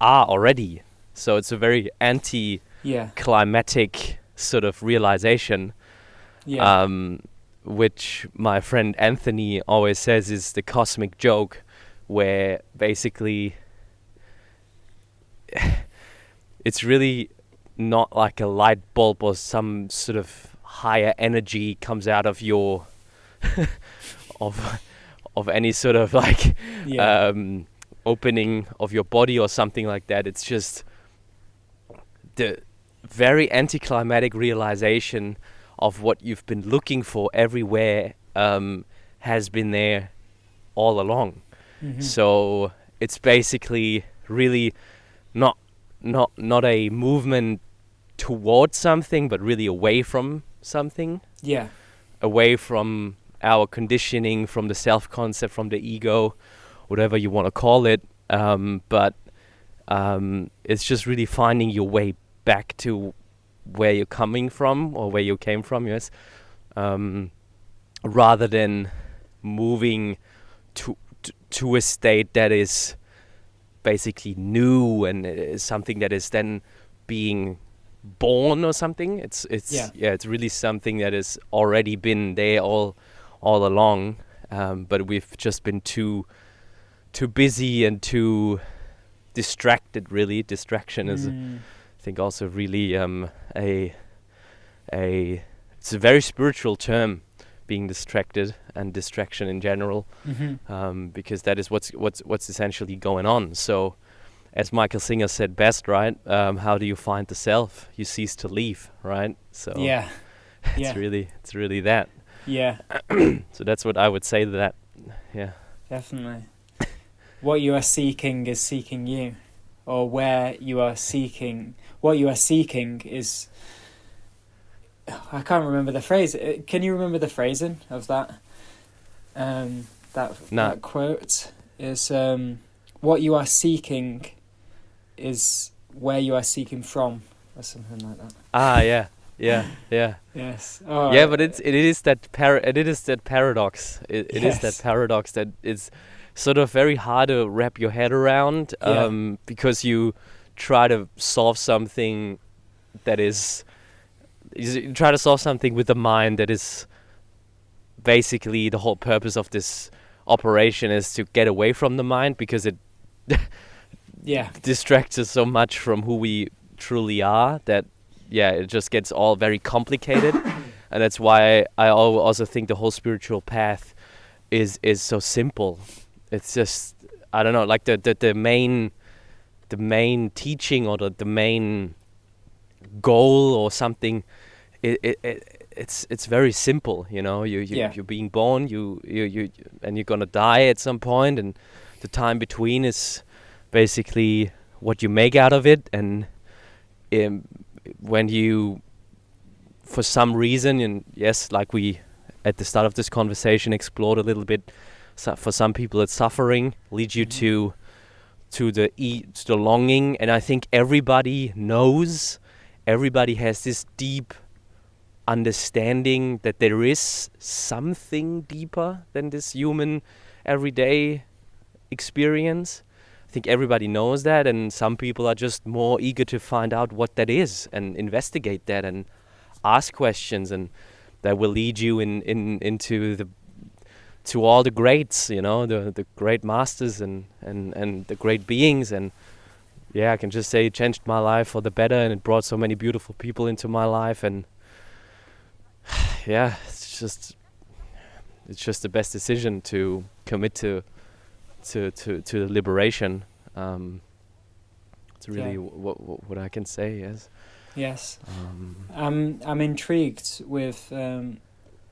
are already. So it's a very anti-climatic sort of realization, which my friend Anthony always says is the cosmic joke, where basically it's really not like a light bulb or some sort of higher energy comes out of your of any sort of like opening of your body or something like that. It's just the very anticlimactic realization of what you've been looking for everywhere has been there all along. Mm-hmm. So it's basically really not a movement towards something, but really away from something. Yeah. Away from our conditioning, from the self-concept, from the ego, whatever you want to call it. But it's just really finding your way back to where you're coming from, or where you came from, yes. Rather than moving to a state that is basically new and is something that is then being born or something. It's really something that has already been there all along, but we've just been too busy and too distracted. Really, distraction is I think also really it's a very spiritual term, being distracted and distraction in general, because that is what's essentially going on. So, as Michael Singer said best, right? How do you find the self? You cease to leave, right? So it's really that. Yeah. So that's what I would say to that. Yeah. Definitely. What you are seeking is seeking you, or what you are seeking is. I can't remember the phrase. Can you remember the phrasing of that? That quote is what you are seeking is where you are seeking from, or something like that. Yeah. Yes. But it is that paradox. It is that paradox that is sort of very hard to wrap your head around, because you try to solve something that is. You try to solve something with the mind that is basically the whole purpose of this operation is to get away from the mind, because it distracts us so much from who we truly are that it just gets all very complicated. And that's why I also think the whole spiritual path is so simple. It's just, I don't know, like the main teaching or the main goal or something, it's very simple, you know. You're being born, you and you're gonna die at some point, and the time between is basically what you make out of it. And when you for some reason, and yes, like we at the start of this conversation explored a little bit, so for some people it's suffering leads you to the longing. And I think everybody has this deep understanding that there is something deeper than this human everyday experience. I think everybody knows that, and some people are just more eager to find out what that is and investigate that and ask questions, and that will lead you into to all the greats, the great masters and the great beings. And yeah, I can just say it changed my life for the better, and it brought so many beautiful people into my life. And yeah, it's just the best decision to commit to the liberation. It's really what I can say. Yes. I'm intrigued with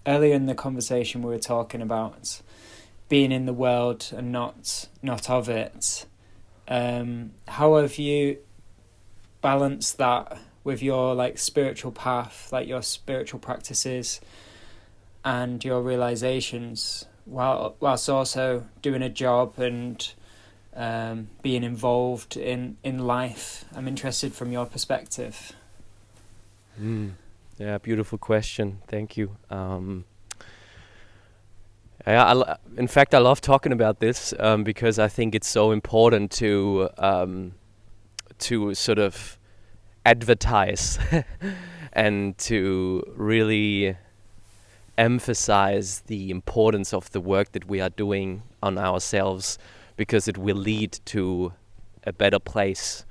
earlier in the conversation we were talking about being in the world and not of it. How have you balanced that with your like spiritual path, like your spiritual practices and your realizations, whilst also doing a job and being involved in life? I'm interested from your perspective. Yeah, beautiful question. Thank you. In fact, I love talking about this because I think it's so important to sort of advertise and to really emphasize the importance of the work that we are doing on ourselves, because it will lead to a better place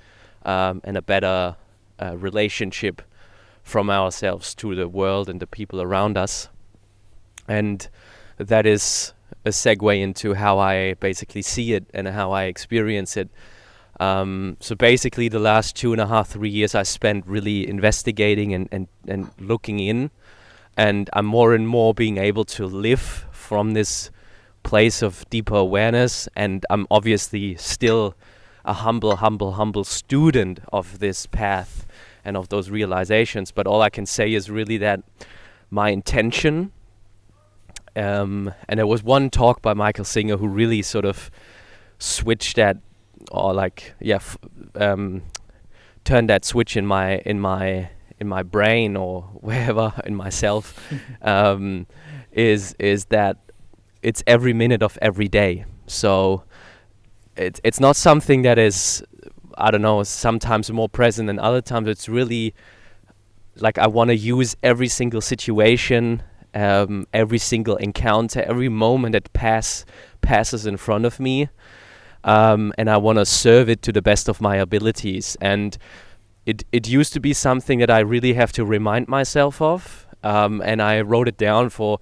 and a better relationship from ourselves to the world and the people around us. And that is a segue into how I basically see it and how I experience it. So basically the last 2.5-3 years I spent really investigating and looking in, and I'm more and more being able to live from this place of deeper awareness. And I'm obviously still a humble student of this path and of those realizations, but all I can say is really that my intention, and there was one talk by Michael Singer who really sort of switched that, or turned that switch in my brain or wherever in myself, is that it's every minute of every day. So it's not something that is, I don't know, sometimes more present than other times. It's really like I want to use every single situation, every single encounter, every moment that passes in front of me, and I want to serve it to the best of my abilities. And it used to be something that I really have to remind myself of, and I wrote it down for,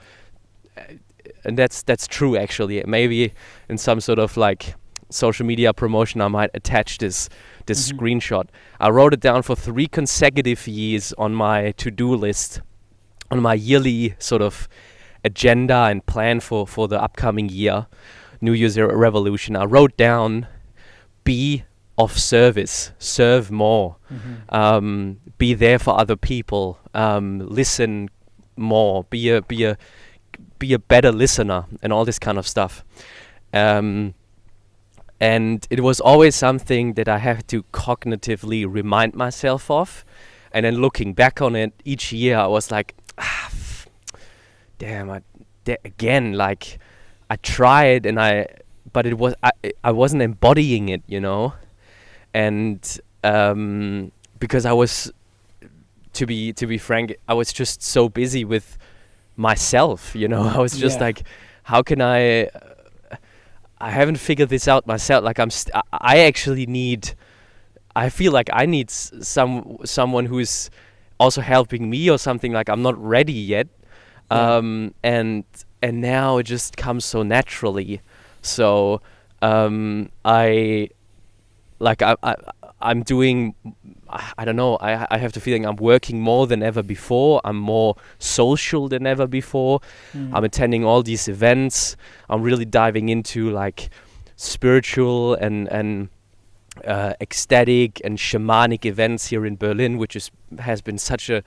and that's true actually. Maybe in some sort of like social media promotion I might attach this screenshot. I wrote it down for 3 consecutive years on my to-do list, on my yearly sort of agenda and plan for the upcoming year, New Year's Revolution. I wrote down, be of service, serve more, be there for other people, listen more, be a better listener, and all this kind of stuff. And it was always something that I have to cognitively remind myself of. And then looking back on it each year, I was like, damn, again, like I tried but it was, I wasn't embodying it, And because I was, to be frank, I was just so busy with myself, I was just like, how can I haven't figured this out myself. Like I actually need, I feel like I need someone who's also helping me or something. Like I'm not ready yet. And now it just comes so naturally. So I'm doing, I don't know, I have the feeling I'm working more than ever before. I'm more social than ever before. I'm attending all these events. I'm really diving into like spiritual and ecstatic and shamanic events here in Berlin, which has been such a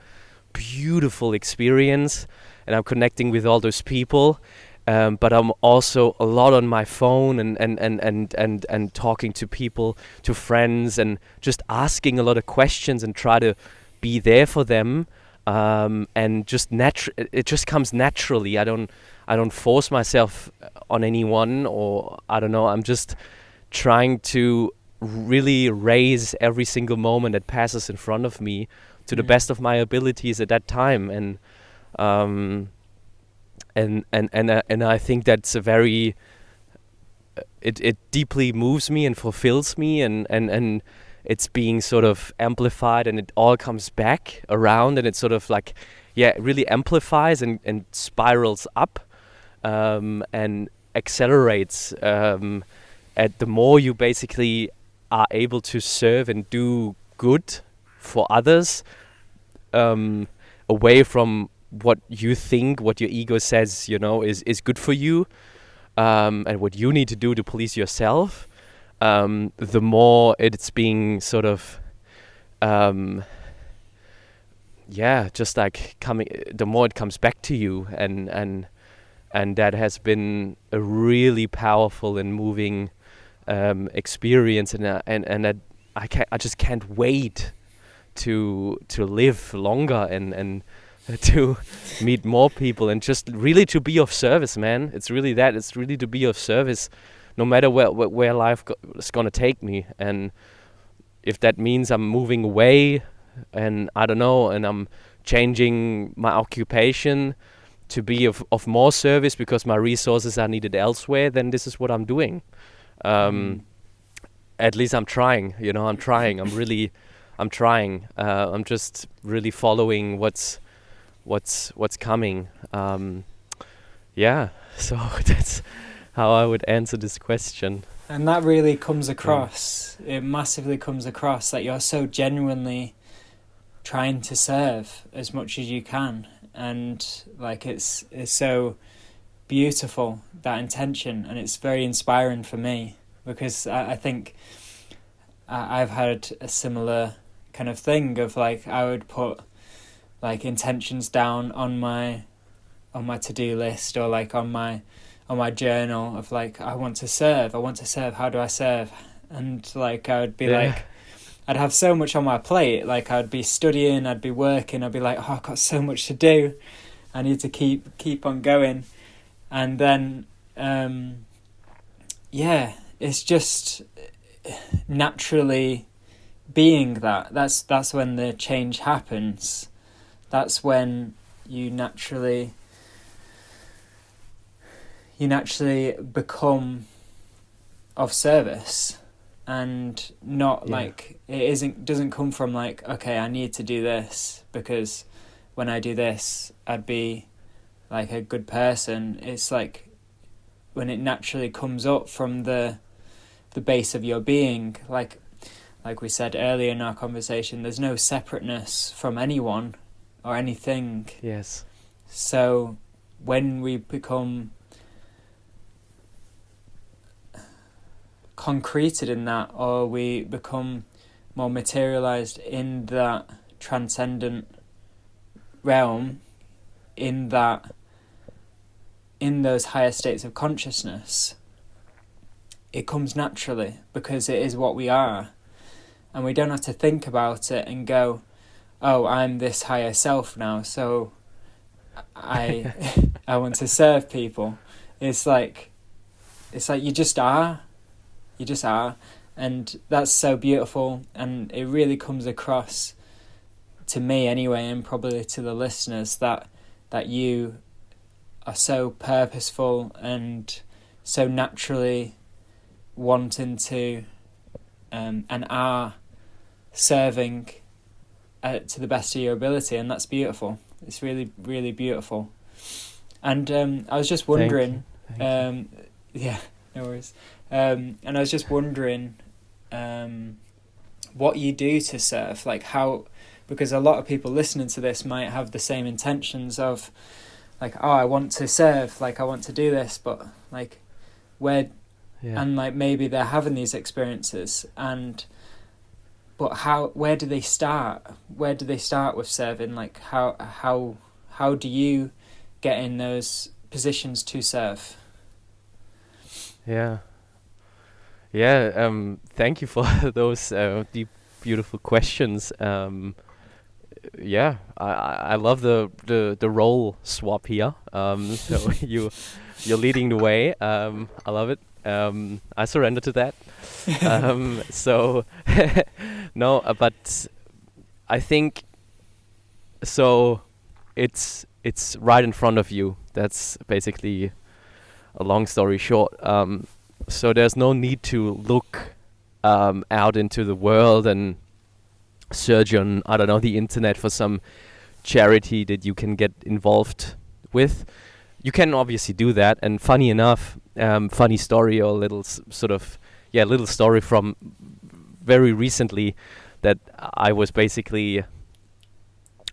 beautiful experience, and I'm connecting with all those people. But I'm also a lot on my phone and talking to people, to friends, and just asking a lot of questions and try to be there for them. And it just comes naturally. I don't force myself on anyone, or I don't know. I'm just trying to really raise every single moment that passes in front of me to the best of my abilities at that time. And I think that's a very it deeply moves me and fulfills me, and it's being sort of amplified, and it all comes back around, and it's sort of like, it really amplifies and spirals up, and accelerates, at the more you basically are able to serve and do good for others, away from what you think, what your ego says, is good for you, and what you need to do to police yourself, the more it's being sort of, just like coming, the more it comes back to you, and that has been a really powerful and moving experience, and that I just can't wait to live longer and to meet more people, and just really to be of service, man. It's really that. It's really to be of service, no matter where life is gonna take me. And if that means I'm moving away, and I don't know, and I'm changing my occupation to be of more service because my resources are needed elsewhere, then this is what I'm doing. At least I'm trying. I'm trying. I'm trying. I'm just really following what's coming. So that's how I would answer this question. And that really comes across, it massively comes across that you're so genuinely trying to serve as much as you can, and like it's so beautiful, that intention, and it's very inspiring for me, because I think I've had a similar kind of thing of like, I would put like intentions down on my to-do list, or like on my journal of like, I want to serve, how do I serve? And like I would be like, I'd have so much on my plate, like I'd be studying, I'd be working, I'd be like, I've got so much to do, I need to keep on going. And then it's just naturally being that's when the change happens. That's when you naturally become of service, and not like it doesn't come from like, okay, I need to do this because when I do this I'd be like a good person. It's like when it naturally comes up from the base of your being, like we said earlier in our conversation, there's no separateness from anyone or anything. Yes. So when we become concreted in that, or we become more materialized in that transcendent realm, in those higher states of consciousness, it comes naturally, because it is what we are, and we don't have to think about it and go, oh, I'm this higher self now, so I want to serve people. It's like you just are, and that's so beautiful, and it really comes across to me anyway, and probably to the listeners, that you are so purposeful and so naturally wanting to and are serving to the best of your ability, and that's beautiful. It's really, really beautiful. And I was just wondering, Thank you. No worries. And I was just wondering what you do to serve, like how, because a lot of people listening to this might have the same intentions of like, oh, I want to serve, like I want to do this, but like where, and like maybe they're having these experiences, but but where do they start? Where do they start with serving? Like how do you get in those positions to serve? Yeah. Thank you for those deep, beautiful questions. I love the role swap here. So you're leading the way. I love it. I surrender to that. So no, but I think so. It's right in front of you. That's basically a long story short. So there's no need to look out into the world and search on, I don't know, the internet for some charity that you can get involved with. You can obviously do that, and funny enough, funny story or little little story from very recently that I was basically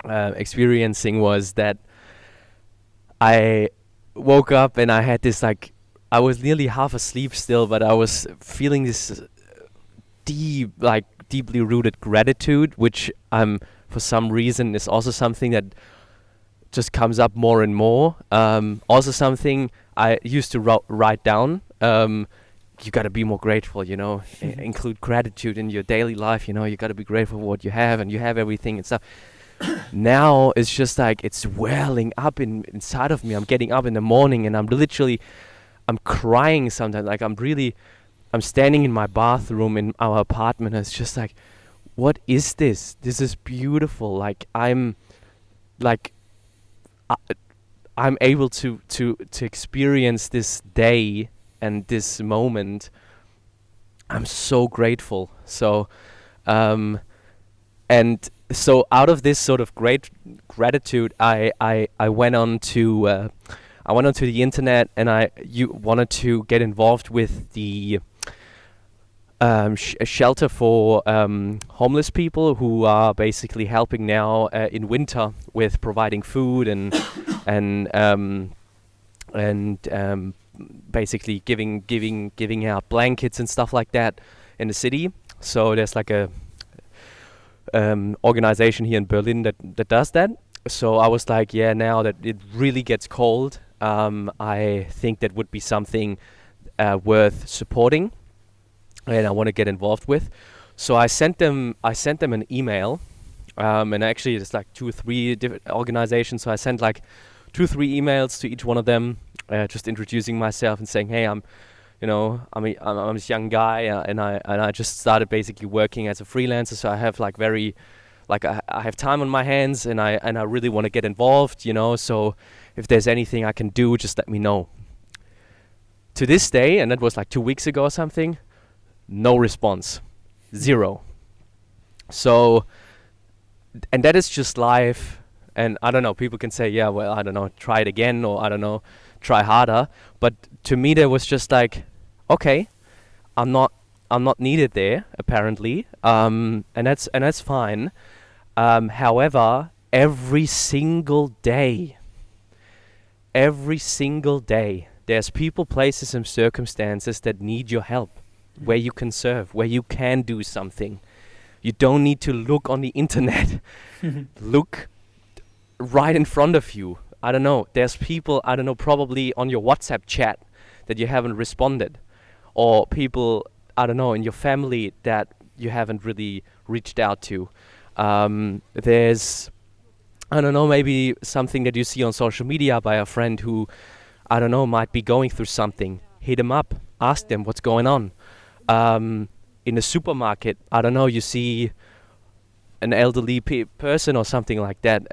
experiencing was that I woke up and I had this I was nearly half asleep still, but I was feeling this deeply rooted gratitude, which for some reason is also something that just comes up more and more. Also something I used to write down. You gotta be more grateful, include gratitude in your daily life, you gotta be grateful for what you have, and you have everything and stuff. Now it's just it's welling up inside of me. I'm getting up in the morning and I'm crying sometimes. I'm standing in my bathroom in our apartment. And it's just what is this? This is beautiful. I'm able to experience this day and this moment. I'm so grateful. So, and so out of this sort of great gratitude, I went on to the internet, and I wanted to get involved with the a shelter for homeless people who are basically helping now in winter with providing food and basically giving out blankets and stuff like that in the city. So there's a organization here in Berlin that does that. So I was now that it really gets cold, I think that would be something worth supporting, and I want to get involved with. So I sent them an email, and actually it's 2 or 3 different organizations. So I sent 2 or 3 emails to each one of them, just introducing myself and saying, hey, I'm this young guy, and I just started basically working as a freelancer. So I have I have time on my hands, and I really want to get involved, so if there's anything I can do, just let me know. To this day, and that was 2 weeks ago or something, no response. 0. So, and that is just life. And I don't know, people can say, yeah, well, I don't know, try it again, or I don't know, try harder. But to me, there was just okay, I'm not needed there, apparently. And that's fine. However, every single day, there's people, places, and circumstances that need your help, where you can serve, where you can do something. You don't need to look on the internet. Look right in front of you. I don't know. There's people, I don't know, probably on your WhatsApp chat that you haven't responded, or people, I don't know, in your family that you haven't really reached out to. There's, I don't know, maybe something that you see on social media by a friend who, I don't know, might be going through something. Hit them up, ask them what's going on. In a supermarket, I don't know, you see an elderly person or something like that,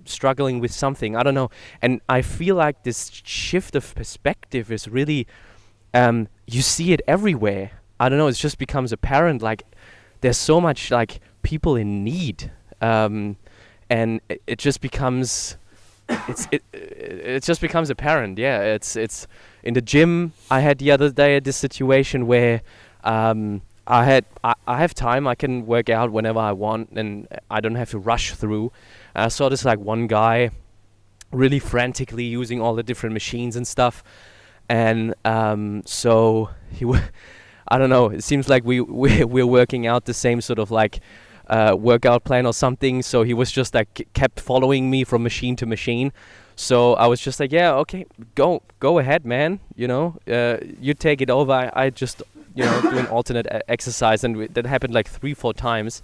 struggling with something, I don't know. And I feel like this shift of perspective is really, you see it everywhere. I don't know, it just becomes apparent, there's so much people in need, and it just becomes, it just becomes apparent. Yeah, it's in the gym. I had the other day this situation where I have time. I can work out whenever I want, and I don't have to rush through. I saw this one guy really frantically using all the different machines and stuff, and so I don't know. It seems like we're working out the same sort of like workout plan or something. So he was just like kept following me from machine to machine. So I was just like, yeah, okay, go ahead, man. You take it over. I just do an alternate exercise, and that happened like 3-4 times.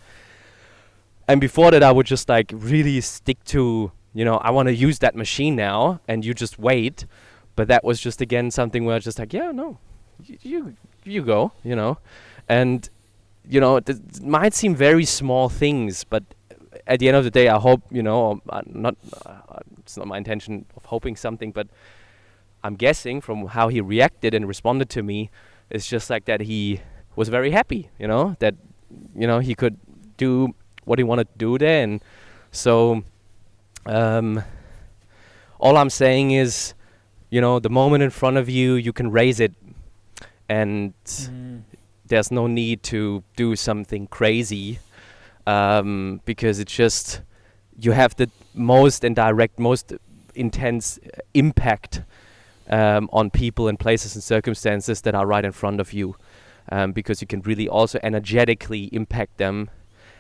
And before that, I would just like really stick to, I want to use that machine now, and you just wait. But that was just again something where I was just like, yeah, no, you go, and it might seem very small things, but at the end of the day, I hope, it's not my intention of hoping something, but I'm guessing from how he reacted and responded to me, it's just like that he was very happy, that, he could do what he wanted to do there. And so, all I'm saying is, the moment in front of you, you can raise it, and there's no need to do something crazy, because it's just, you have the most indirect, most intense impact on people and places and circumstances that are right in front of you, because you can really also energetically impact them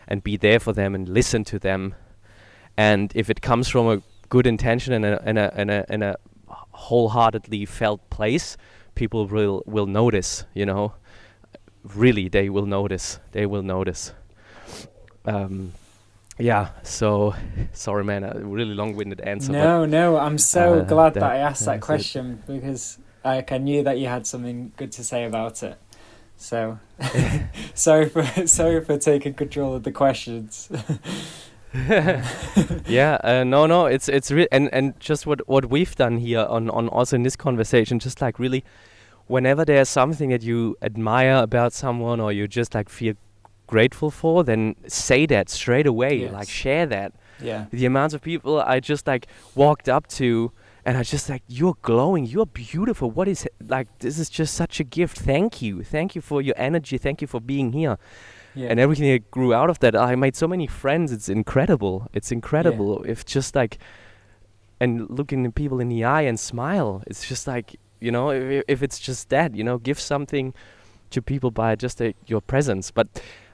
and be there for them and listen to them. And if it comes from a good intention and a wholeheartedly felt place, people will notice, really, they will notice. Yeah, so sorry, man, a really long-winded answer. No, I'm so glad that I asked that that's question, because I knew that you had something good to say about it. So sorry for taking control of the questions. Yeah, no, it's real, and just what we've done here on also in this conversation, just like really, whenever there's something that you admire about someone or you just like feel grateful for, then say that straight away. Yes. Like share that. Yeah. The amounts of people I just like walked up to, and I just like, you're glowing, you're beautiful, what is it? Like, this is just such a gift. Thank you for your energy, thank you for being here. Yeah. And everything that grew out of that, I made so many friends. It's incredible. Yeah. If just like, and looking at people in the eye and smile, it's just like, if it's just that, give something to people by just your presence. But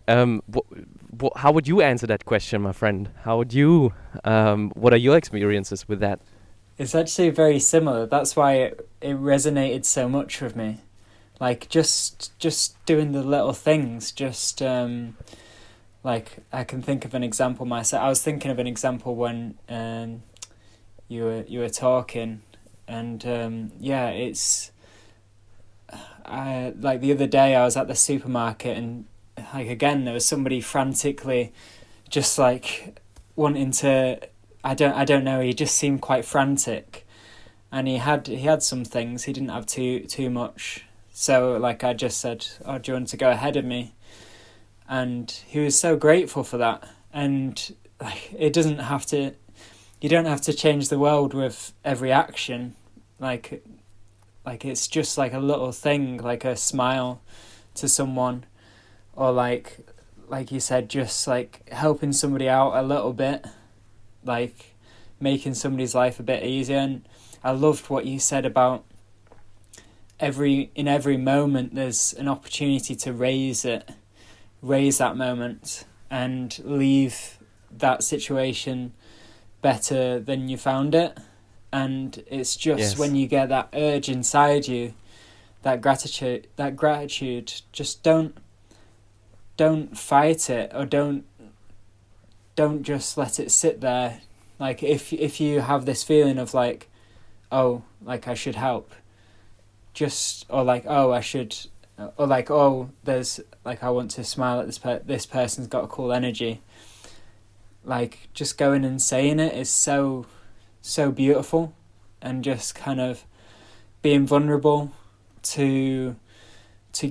how would you answer that question, my friend? How would you, what are your experiences with that? It's actually very similar. That's why it resonated so much with me. Like, just doing the little things, just, like, I can think of an example myself. I was thinking of an example when you were talking, and yeah, it's, like the other day I was at the supermarket, and like again there was somebody frantically just like wanting to, I don't know, he just seemed quite frantic, and he had some things, he didn't have too much. So like I just said, oh, do you want to go ahead of me? And he was so grateful for that. And like you don't have to change the world with every action. Like it's just like a little thing, like a smile to someone, or like you said, just like helping somebody out a little bit, like making somebody's life a bit easier. And I loved what you said about in every moment there's an opportunity to raise that moment and leave that situation better than you found it. And it's just when you get that urge inside you, that gratitude, just don't fight it, or don't just let it sit there. Like if you have this feeling of like, oh, like I should help, or like, oh, I should, or like, oh, there's like, I want to smile at this person's got a cool energy. Like just going and saying it is so beautiful, and just kind of being vulnerable to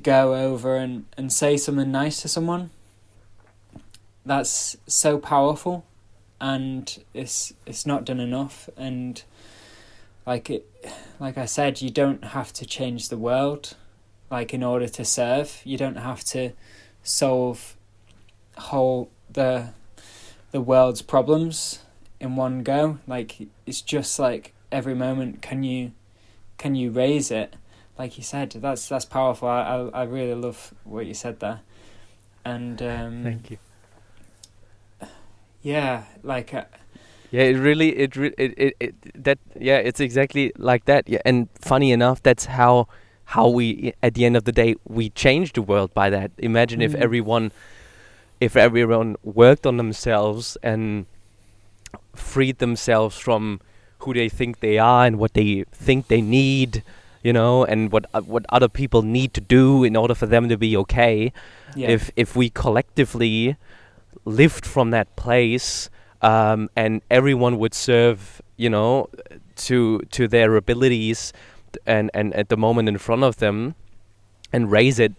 go over and say something nice to someone. That's so powerful, and it's not done enough. And like I said, you don't have to change the world, like in order to serve. You don't have to solve the world's problems in one go. Like it's just like every moment, can you raise it? like you said, that's powerful. I really love what you said there, and Thank you. yeah, like Yeah, it's exactly like that. Yeah, and funny enough, that's how we, at the end of the day, we change the world by that. Imagine if everyone worked on themselves and freed themselves from who they think they are and what they think they need, and what other people need to do in order for them to be okay. yeah, If we collectively lived from that place, and everyone would serve, to their abilities and at the moment in front of them, and raise it,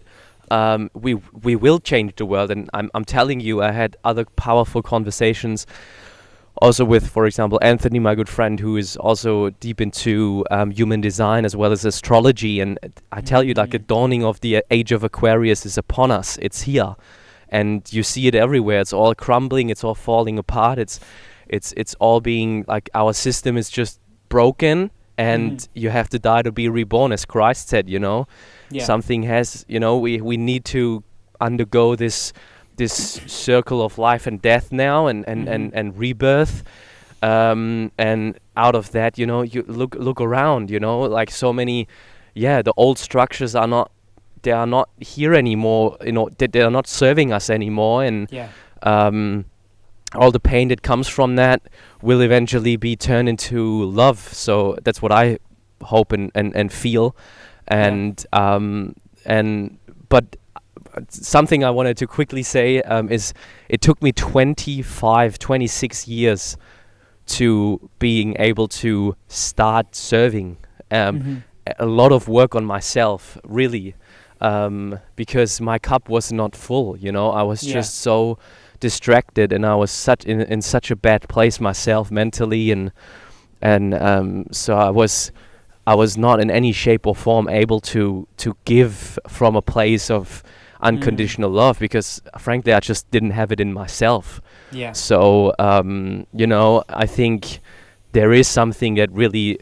we will change the world. And I'm telling you, I had other powerful conversations also with, for example, Anthony, my good friend, who is also deep into human design as well as astrology. And I tell you, like, the dawning of the age of Aquarius is upon us. It's here, and you see it everywhere. It's all crumbling. It's all falling apart. It's all being like, our system is just broken, and you have to die to be reborn, as Christ said. yeah, Something has. We need to undergo this circle of life and death now, and rebirth, and out of that, you look around, like so many, the old structures are not here anymore, they are not serving us anymore, and yeah, all the pain that comes from that will eventually be turned into love. So that's what I hope and feel, and but something I wanted to quickly say is, it took me 26 years to being able to start serving. A lot of work on myself, really, because my cup was not full. I was just so distracted, and I was in such a bad place myself mentally, and so I was not in any shape or form able to give from a place of unconditional love, because frankly I just didn't have it in myself. yeah, So I think there is something that really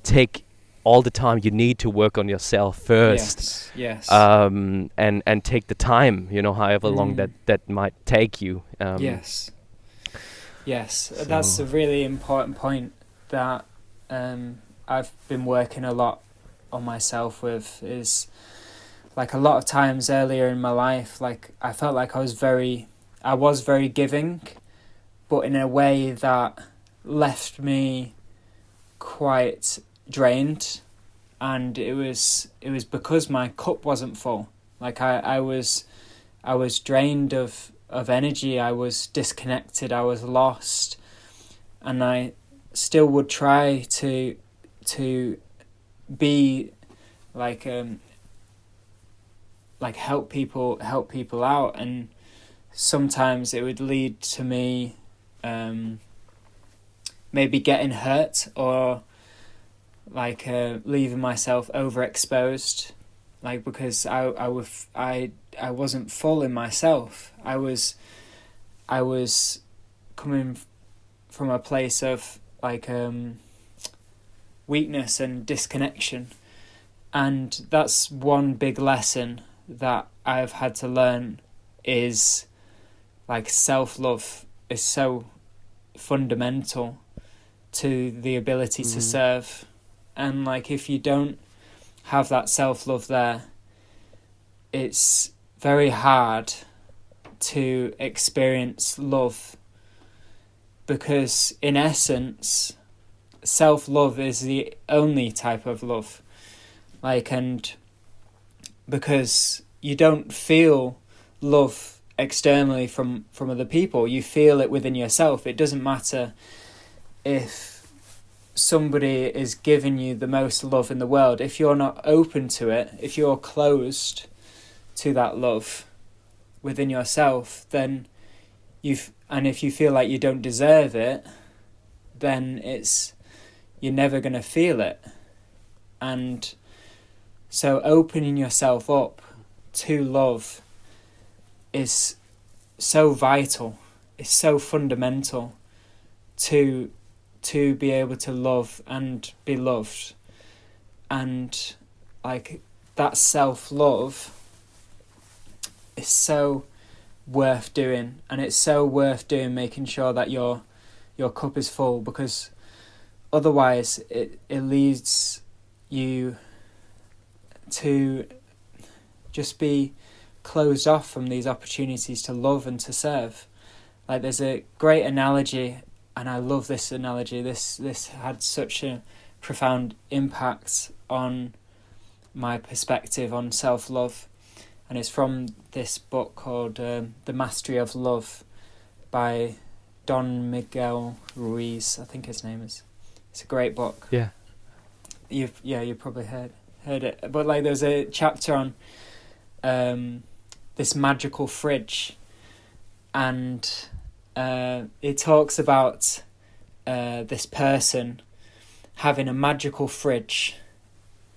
take all the time you need to work on yourself first. yes, And take the time, however long that might take you. yes, So that's a really important point that I've been working a lot on myself with. Is like, a lot of times earlier in my life, like, I felt like I was very giving, but in a way that left me quite drained, and it was because my cup wasn't full. Like, I was drained of energy. I was disconnected. I was lost, and I still would try to be like help people out, and sometimes it would lead to me maybe getting hurt, or like leaving myself overexposed, like, because I wasn't full in myself. I was coming from a place of like weakness and disconnection, and that's one big lesson that I've had to learn, is like, self-love is so fundamental to the ability to serve. And like, if you don't have that self-love there, it's very hard to experience love, because in essence self-love is the only type of love. Like, and because you don't feel love externally from other people, you feel it within yourself. It doesn't matter if somebody is giving you the most love in the world. If you're not open to it, if you're closed to that love within yourself, then and if you feel like you don't deserve it, then you're never going to feel it. And so opening yourself up to love is so vital. It's so fundamental to be able to love and be loved. And like that self-love is so worth doing, and it's so worth doing making sure that your cup is full, because otherwise it leads you to just be closed off from these opportunities to love and to serve. Like, there's a great analogy, and I love this analogy. This had such a profound impact on my perspective on self-love, and it's from this book called The Mastery of Love by Don Miguel Ruiz, I think his name is. It's a great book. Yeah. You've probably heard it. But like, there's a chapter on this magical fridge, and it talks about this person having a magical fridge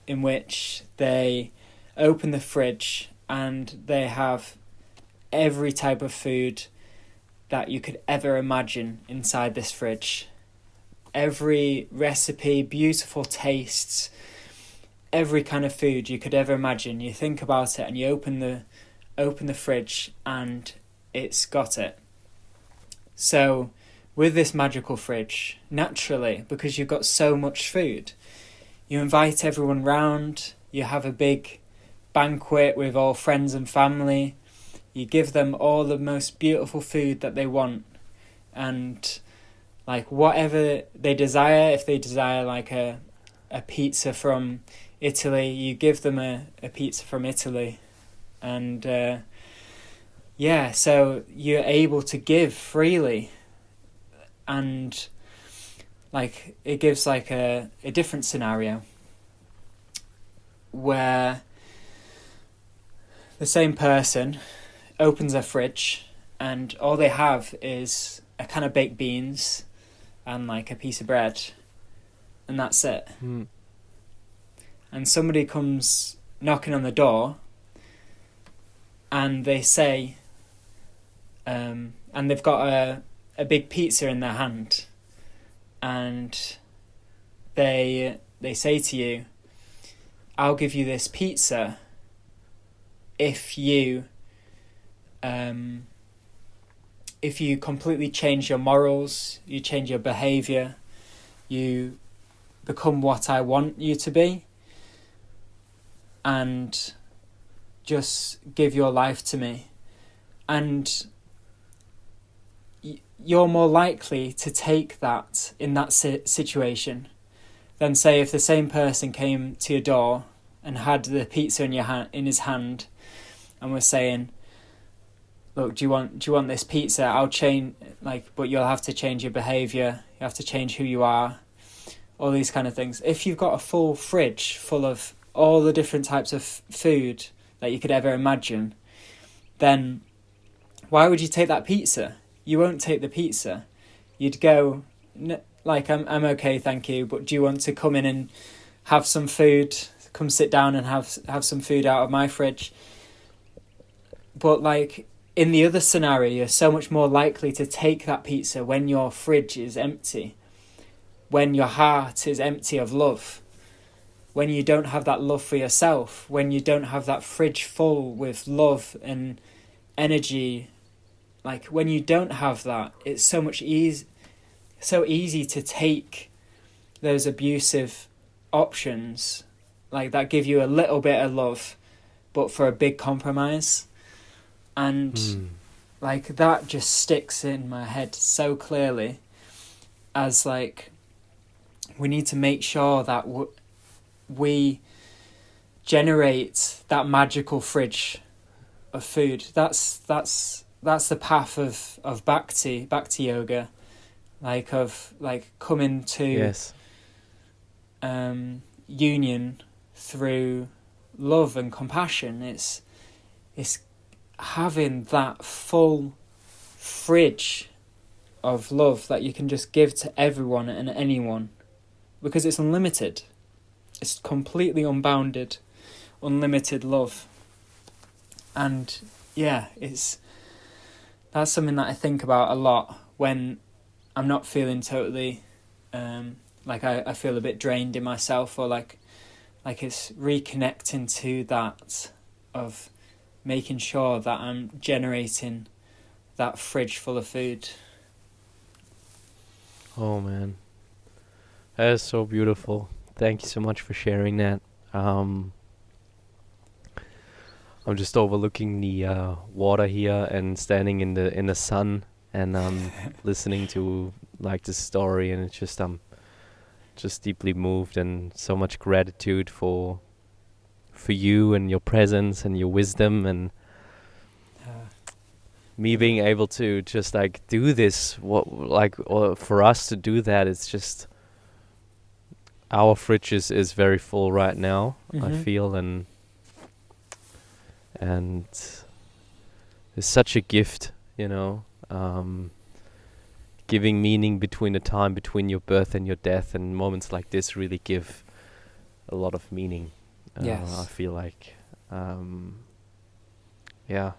in which they open the fridge and they have every type of food that you could ever imagine inside this fridge. Every recipe, beautiful tastes, every kind of food you could ever imagine. You think about it and you open the fridge and it's got it. So with this magical fridge, naturally, because you've got so much food, you invite everyone round, you have a big banquet with all friends and family, you give them all the most beautiful food that they want, and like whatever they desire, if they desire like a pizza from Italy, you give them a pizza from Italy. And so you're able to give freely, and like it gives like a different scenario where the same person opens their fridge and all they have is a can of baked beans and like a piece of bread, and that's it. And somebody comes knocking on the door and they say, and they've got a big pizza in their hand, and they say to you, I'll give you this pizza if you completely change your morals, you change your behaviour, you become what I want you to be, and just give your life to me. And you're more likely to take that in that situation than, say, if the same person came to your door and had the pizza in his hand and was saying, look, do you want this pizza? I'll change, but you'll have to change your behaviour, you have to change who you are, all these kind of things. If you've got a full fridge full of all the different types of food that you could ever imagine, then why would you take that pizza? You won't take the pizza. You'd go, I'm okay, thank you, but do you want to come in and have some food? Come sit down and have some food out of my fridge. But in the other scenario, you're so much more likely to take that pizza when your fridge is empty, when your heart is empty of love, when you don't have that love for yourself, when you don't have that fridge full with love and energy. When you don't have that, it's so easy to take those abusive options that give you a little bit of love, but for a big compromise. And that just sticks in my head so clearly as we need to make sure that we generate that magical fridge of food. That's the path of bhakti yoga, coming to union through love and compassion. It's having that full fridge of love that you can just give to everyone and anyone, because it's unlimited. It's completely unbounded, unlimited love. And that's something that I think about a lot when I'm not feeling totally I feel a bit drained in myself, or like it's reconnecting to that of making sure that I'm generating that fridge full of food. Oh man, that is so beautiful. Thank you so much for sharing that. I'm just overlooking the water here and standing in the sun, and listening to like this story, and it's just just deeply moved, and so much gratitude for you and your presence and your wisdom, and me being able to just like do this. Or for us to do that, it's just our fridge is very full right now. I feel, and it's such a gift, giving meaning between the time between your birth and your death, and moments like this really give a lot of meaning. Yes. I feel like, yeah.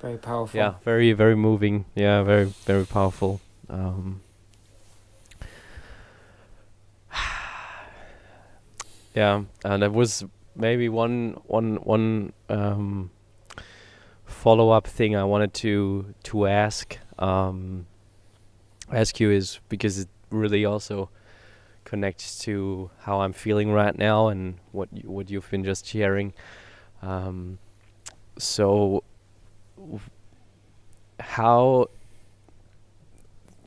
Very powerful. Yeah, very, very moving. Yeah, very, very powerful. Yeah, and there was maybe one follow-up thing I wanted to ask you, is because it really also connects to how I'm feeling right now and what you've been just sharing. So how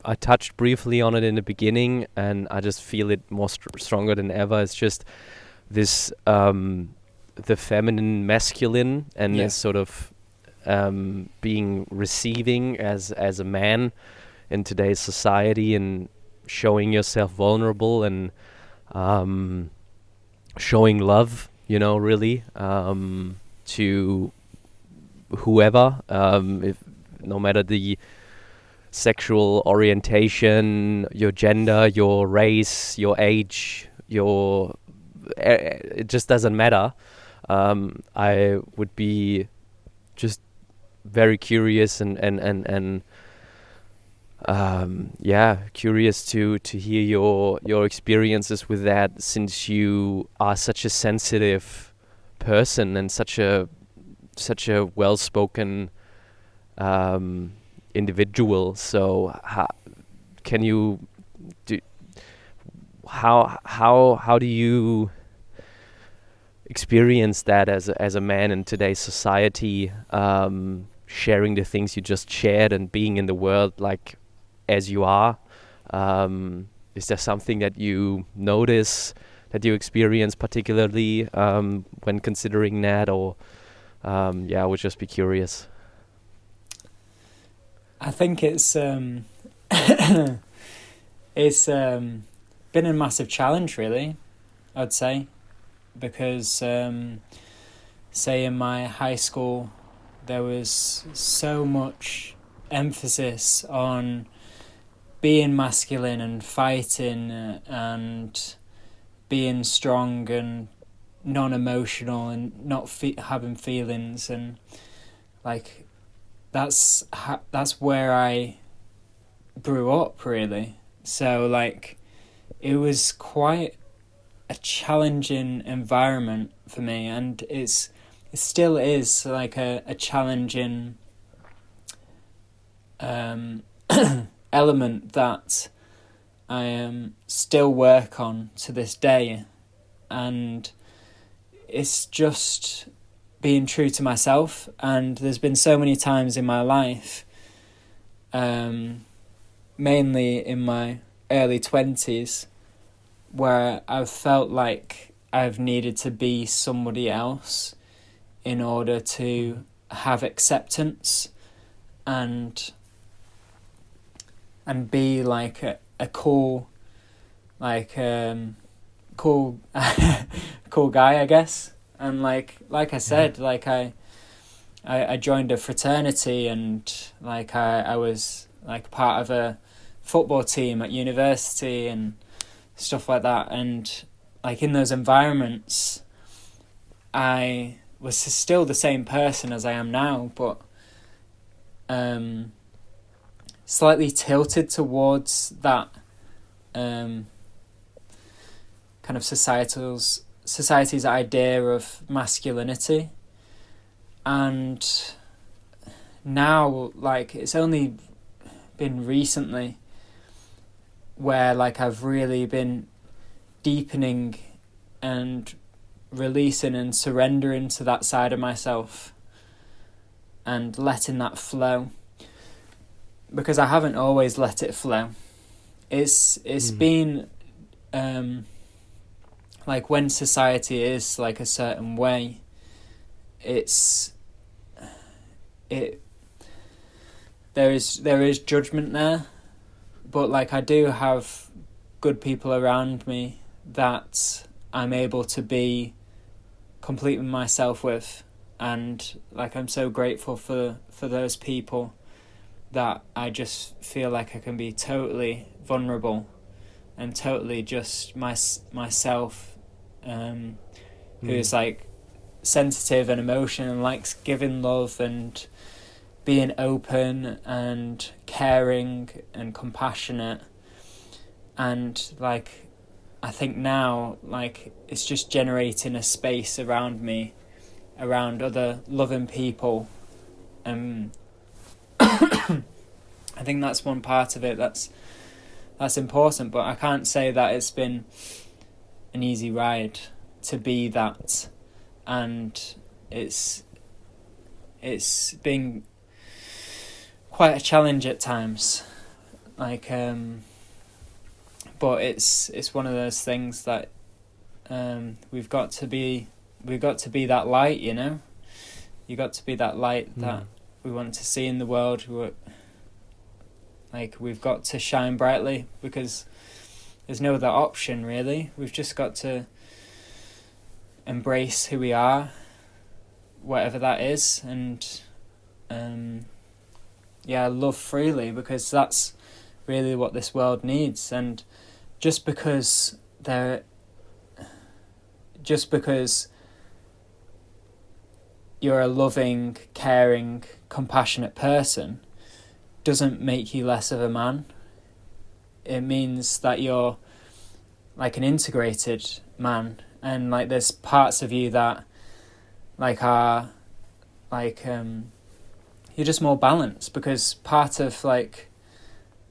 I touched briefly on it in the beginning, and I just feel it more stronger than ever. It's just this the feminine masculine, and this sort of being receiving as a man in today's society, and showing yourself vulnerable, and showing love, really, to whoever, if no matter the sexual orientation, your gender, your race, your age, it just doesn't matter. I would be just very curious and curious to hear your experiences with that, since you are such a sensitive person and such a well-spoken individual. So how do you experience that as a man in today's society, sharing the things you just shared and being in the world like as you are? Is there something that you notice, that you experience particularly when considering that, or I would just be curious. I think it's been a massive challenge, really, I'd say, because say in my high school there was so much emphasis on being masculine and fighting and being strong and non-emotional and not having feelings, and like that's where I grew up, really. So like it was quite a challenging environment for me, and it still is like a challenging element that I still work on to this day. And it's just being true to myself. And there's been so many times in my life, mainly in my early 20s, where I've felt like I've needed to be somebody else in order to have acceptance and be like a cool, like cool cool guy, I guess. And like I said, like I joined a fraternity, and like I was like part of a football team at university and stuff like that. And like in those environments, I was still the same person as I am now, but slightly tilted towards that kind of society's idea of masculinity. And now, like, it's only been recently where, like, I've really been deepening and releasing and surrendering to that side of myself and letting that flow, because I haven't always let it flow. It's been like, when society is like a certain way, there is judgment there, but like, I do have good people around me that I'm able to be completely myself with, and like, I'm so grateful for those people that I just feel like I can be totally vulnerable and totally just myself, who is like sensitive and emotional and likes giving love and being open and caring and compassionate. And like, I think now, like, it's just generating a space around me, around other loving people. I think that's one part of it that's important, but I can't say that it's been an easy ride to be that, and it's been quite a challenge at times, like, but it's one of those things that we've got to be that light, you know. You got to be that light that we want to see in the world. Like, we've got to shine brightly, because there's no other option, really. We've just got to embrace who we are, whatever that is, and love freely, because that's really what this world needs. And just because you're a loving, caring, compassionate person doesn't make you less of a man. It means that you're like an integrated man, and like, there's parts of you that like are like you're just more balanced, because part of like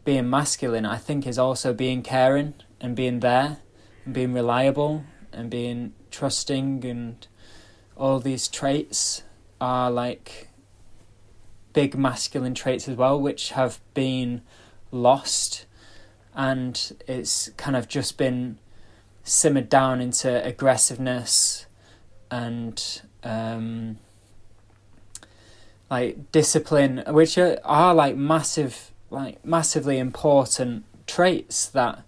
being masculine, I think, is also being caring and being there and being reliable and being trusting, and all these traits are like big masculine traits as well, which have been lost, and it's kind of just been simmered down into aggressiveness and like discipline, which are like massively important traits that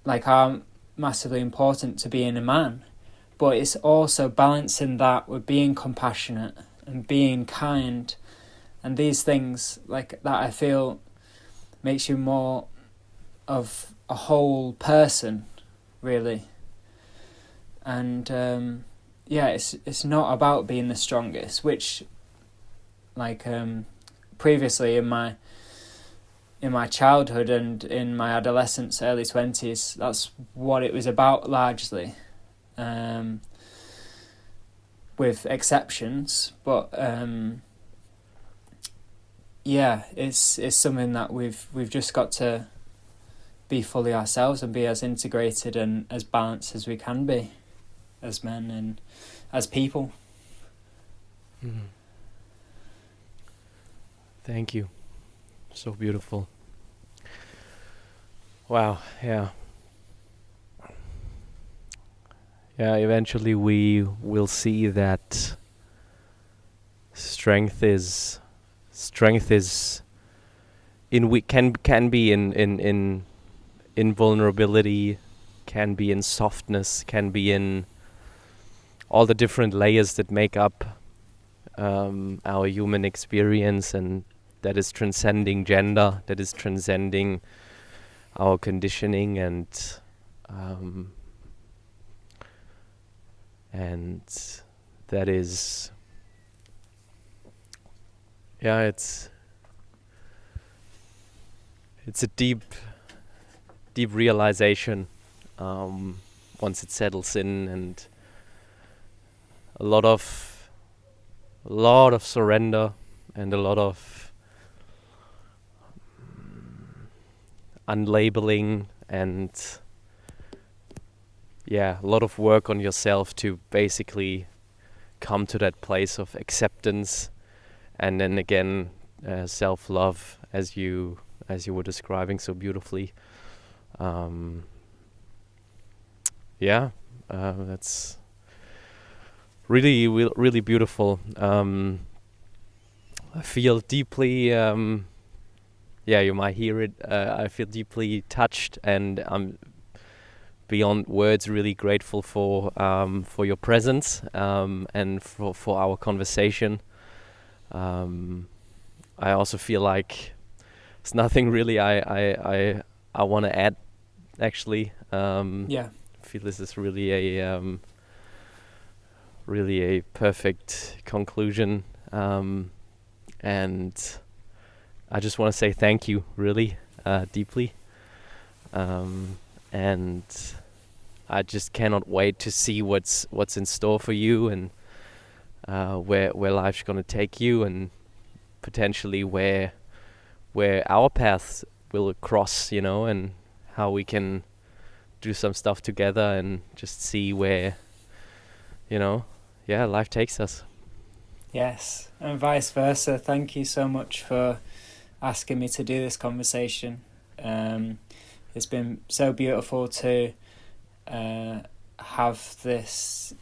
like are massively important to being a man. But it's also balancing that with being compassionate and being kind, and these things like that, I feel, makes you more of a whole person, really. And it's not about being the strongest, which like previously in my childhood and in my adolescence, early 20s, that's what it was about largely, with exceptions. But it's something that we've just got to be fully ourselves and be as integrated and as balanced as we can be as men and as people. Thank you. So beautiful. Wow, yeah. Yeah, eventually we will see that strength is can be in vulnerability, can be in softness, can be in all the different layers that make up our human experience, and that is transcending gender, that is transcending our conditioning, and that is, yeah, it's a deep realization, once it settles in, and a lot of surrender and a lot of unlabeling, and a lot of work on yourself to basically come to that place of acceptance, and then again self-love, as you were describing so beautifully. That's really beautiful. I feel deeply, you might hear it, I feel deeply touched, and I'm beyond words really grateful for your presence, and for our conversation. I also feel like there's nothing really I want to add, actually. I feel this is really a perfect conclusion, and I just want to say thank you, really deeply, and I just cannot wait to see what's in store for you, and where life's gonna take you, and potentially where our paths will cross, and how we can do some stuff together, and just see where life takes us. Yes, and vice versa. Thank you so much for asking me to do this conversation. It's been so beautiful to have this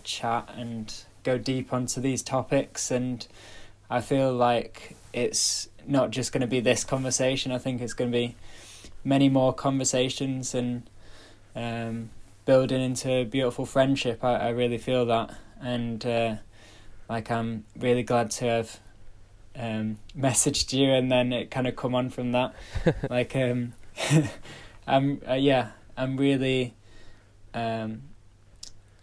chat and go deep onto these topics, and I feel like it's not just going to be this conversation. I think it's going to be many more conversations, and building into a beautiful friendship. I really feel that, and I'm really glad to have messaged you, and then it kind of come on from that. I'm really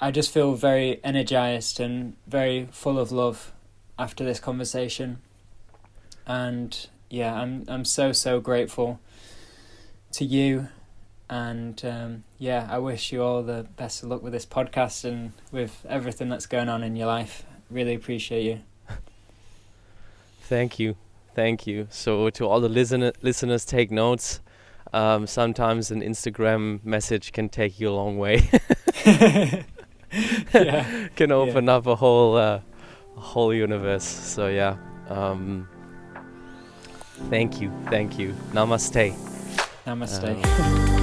I just feel very energized and very full of love after this conversation, and I'm so grateful to you, and I wish you all the best of luck with this podcast and with everything that's going on in your life. Really appreciate you. Thank you. So to all the listeners, take notes. Sometimes an Instagram message can take you a long way. Can open up a whole universe. So thank you. Namaste. Namaste.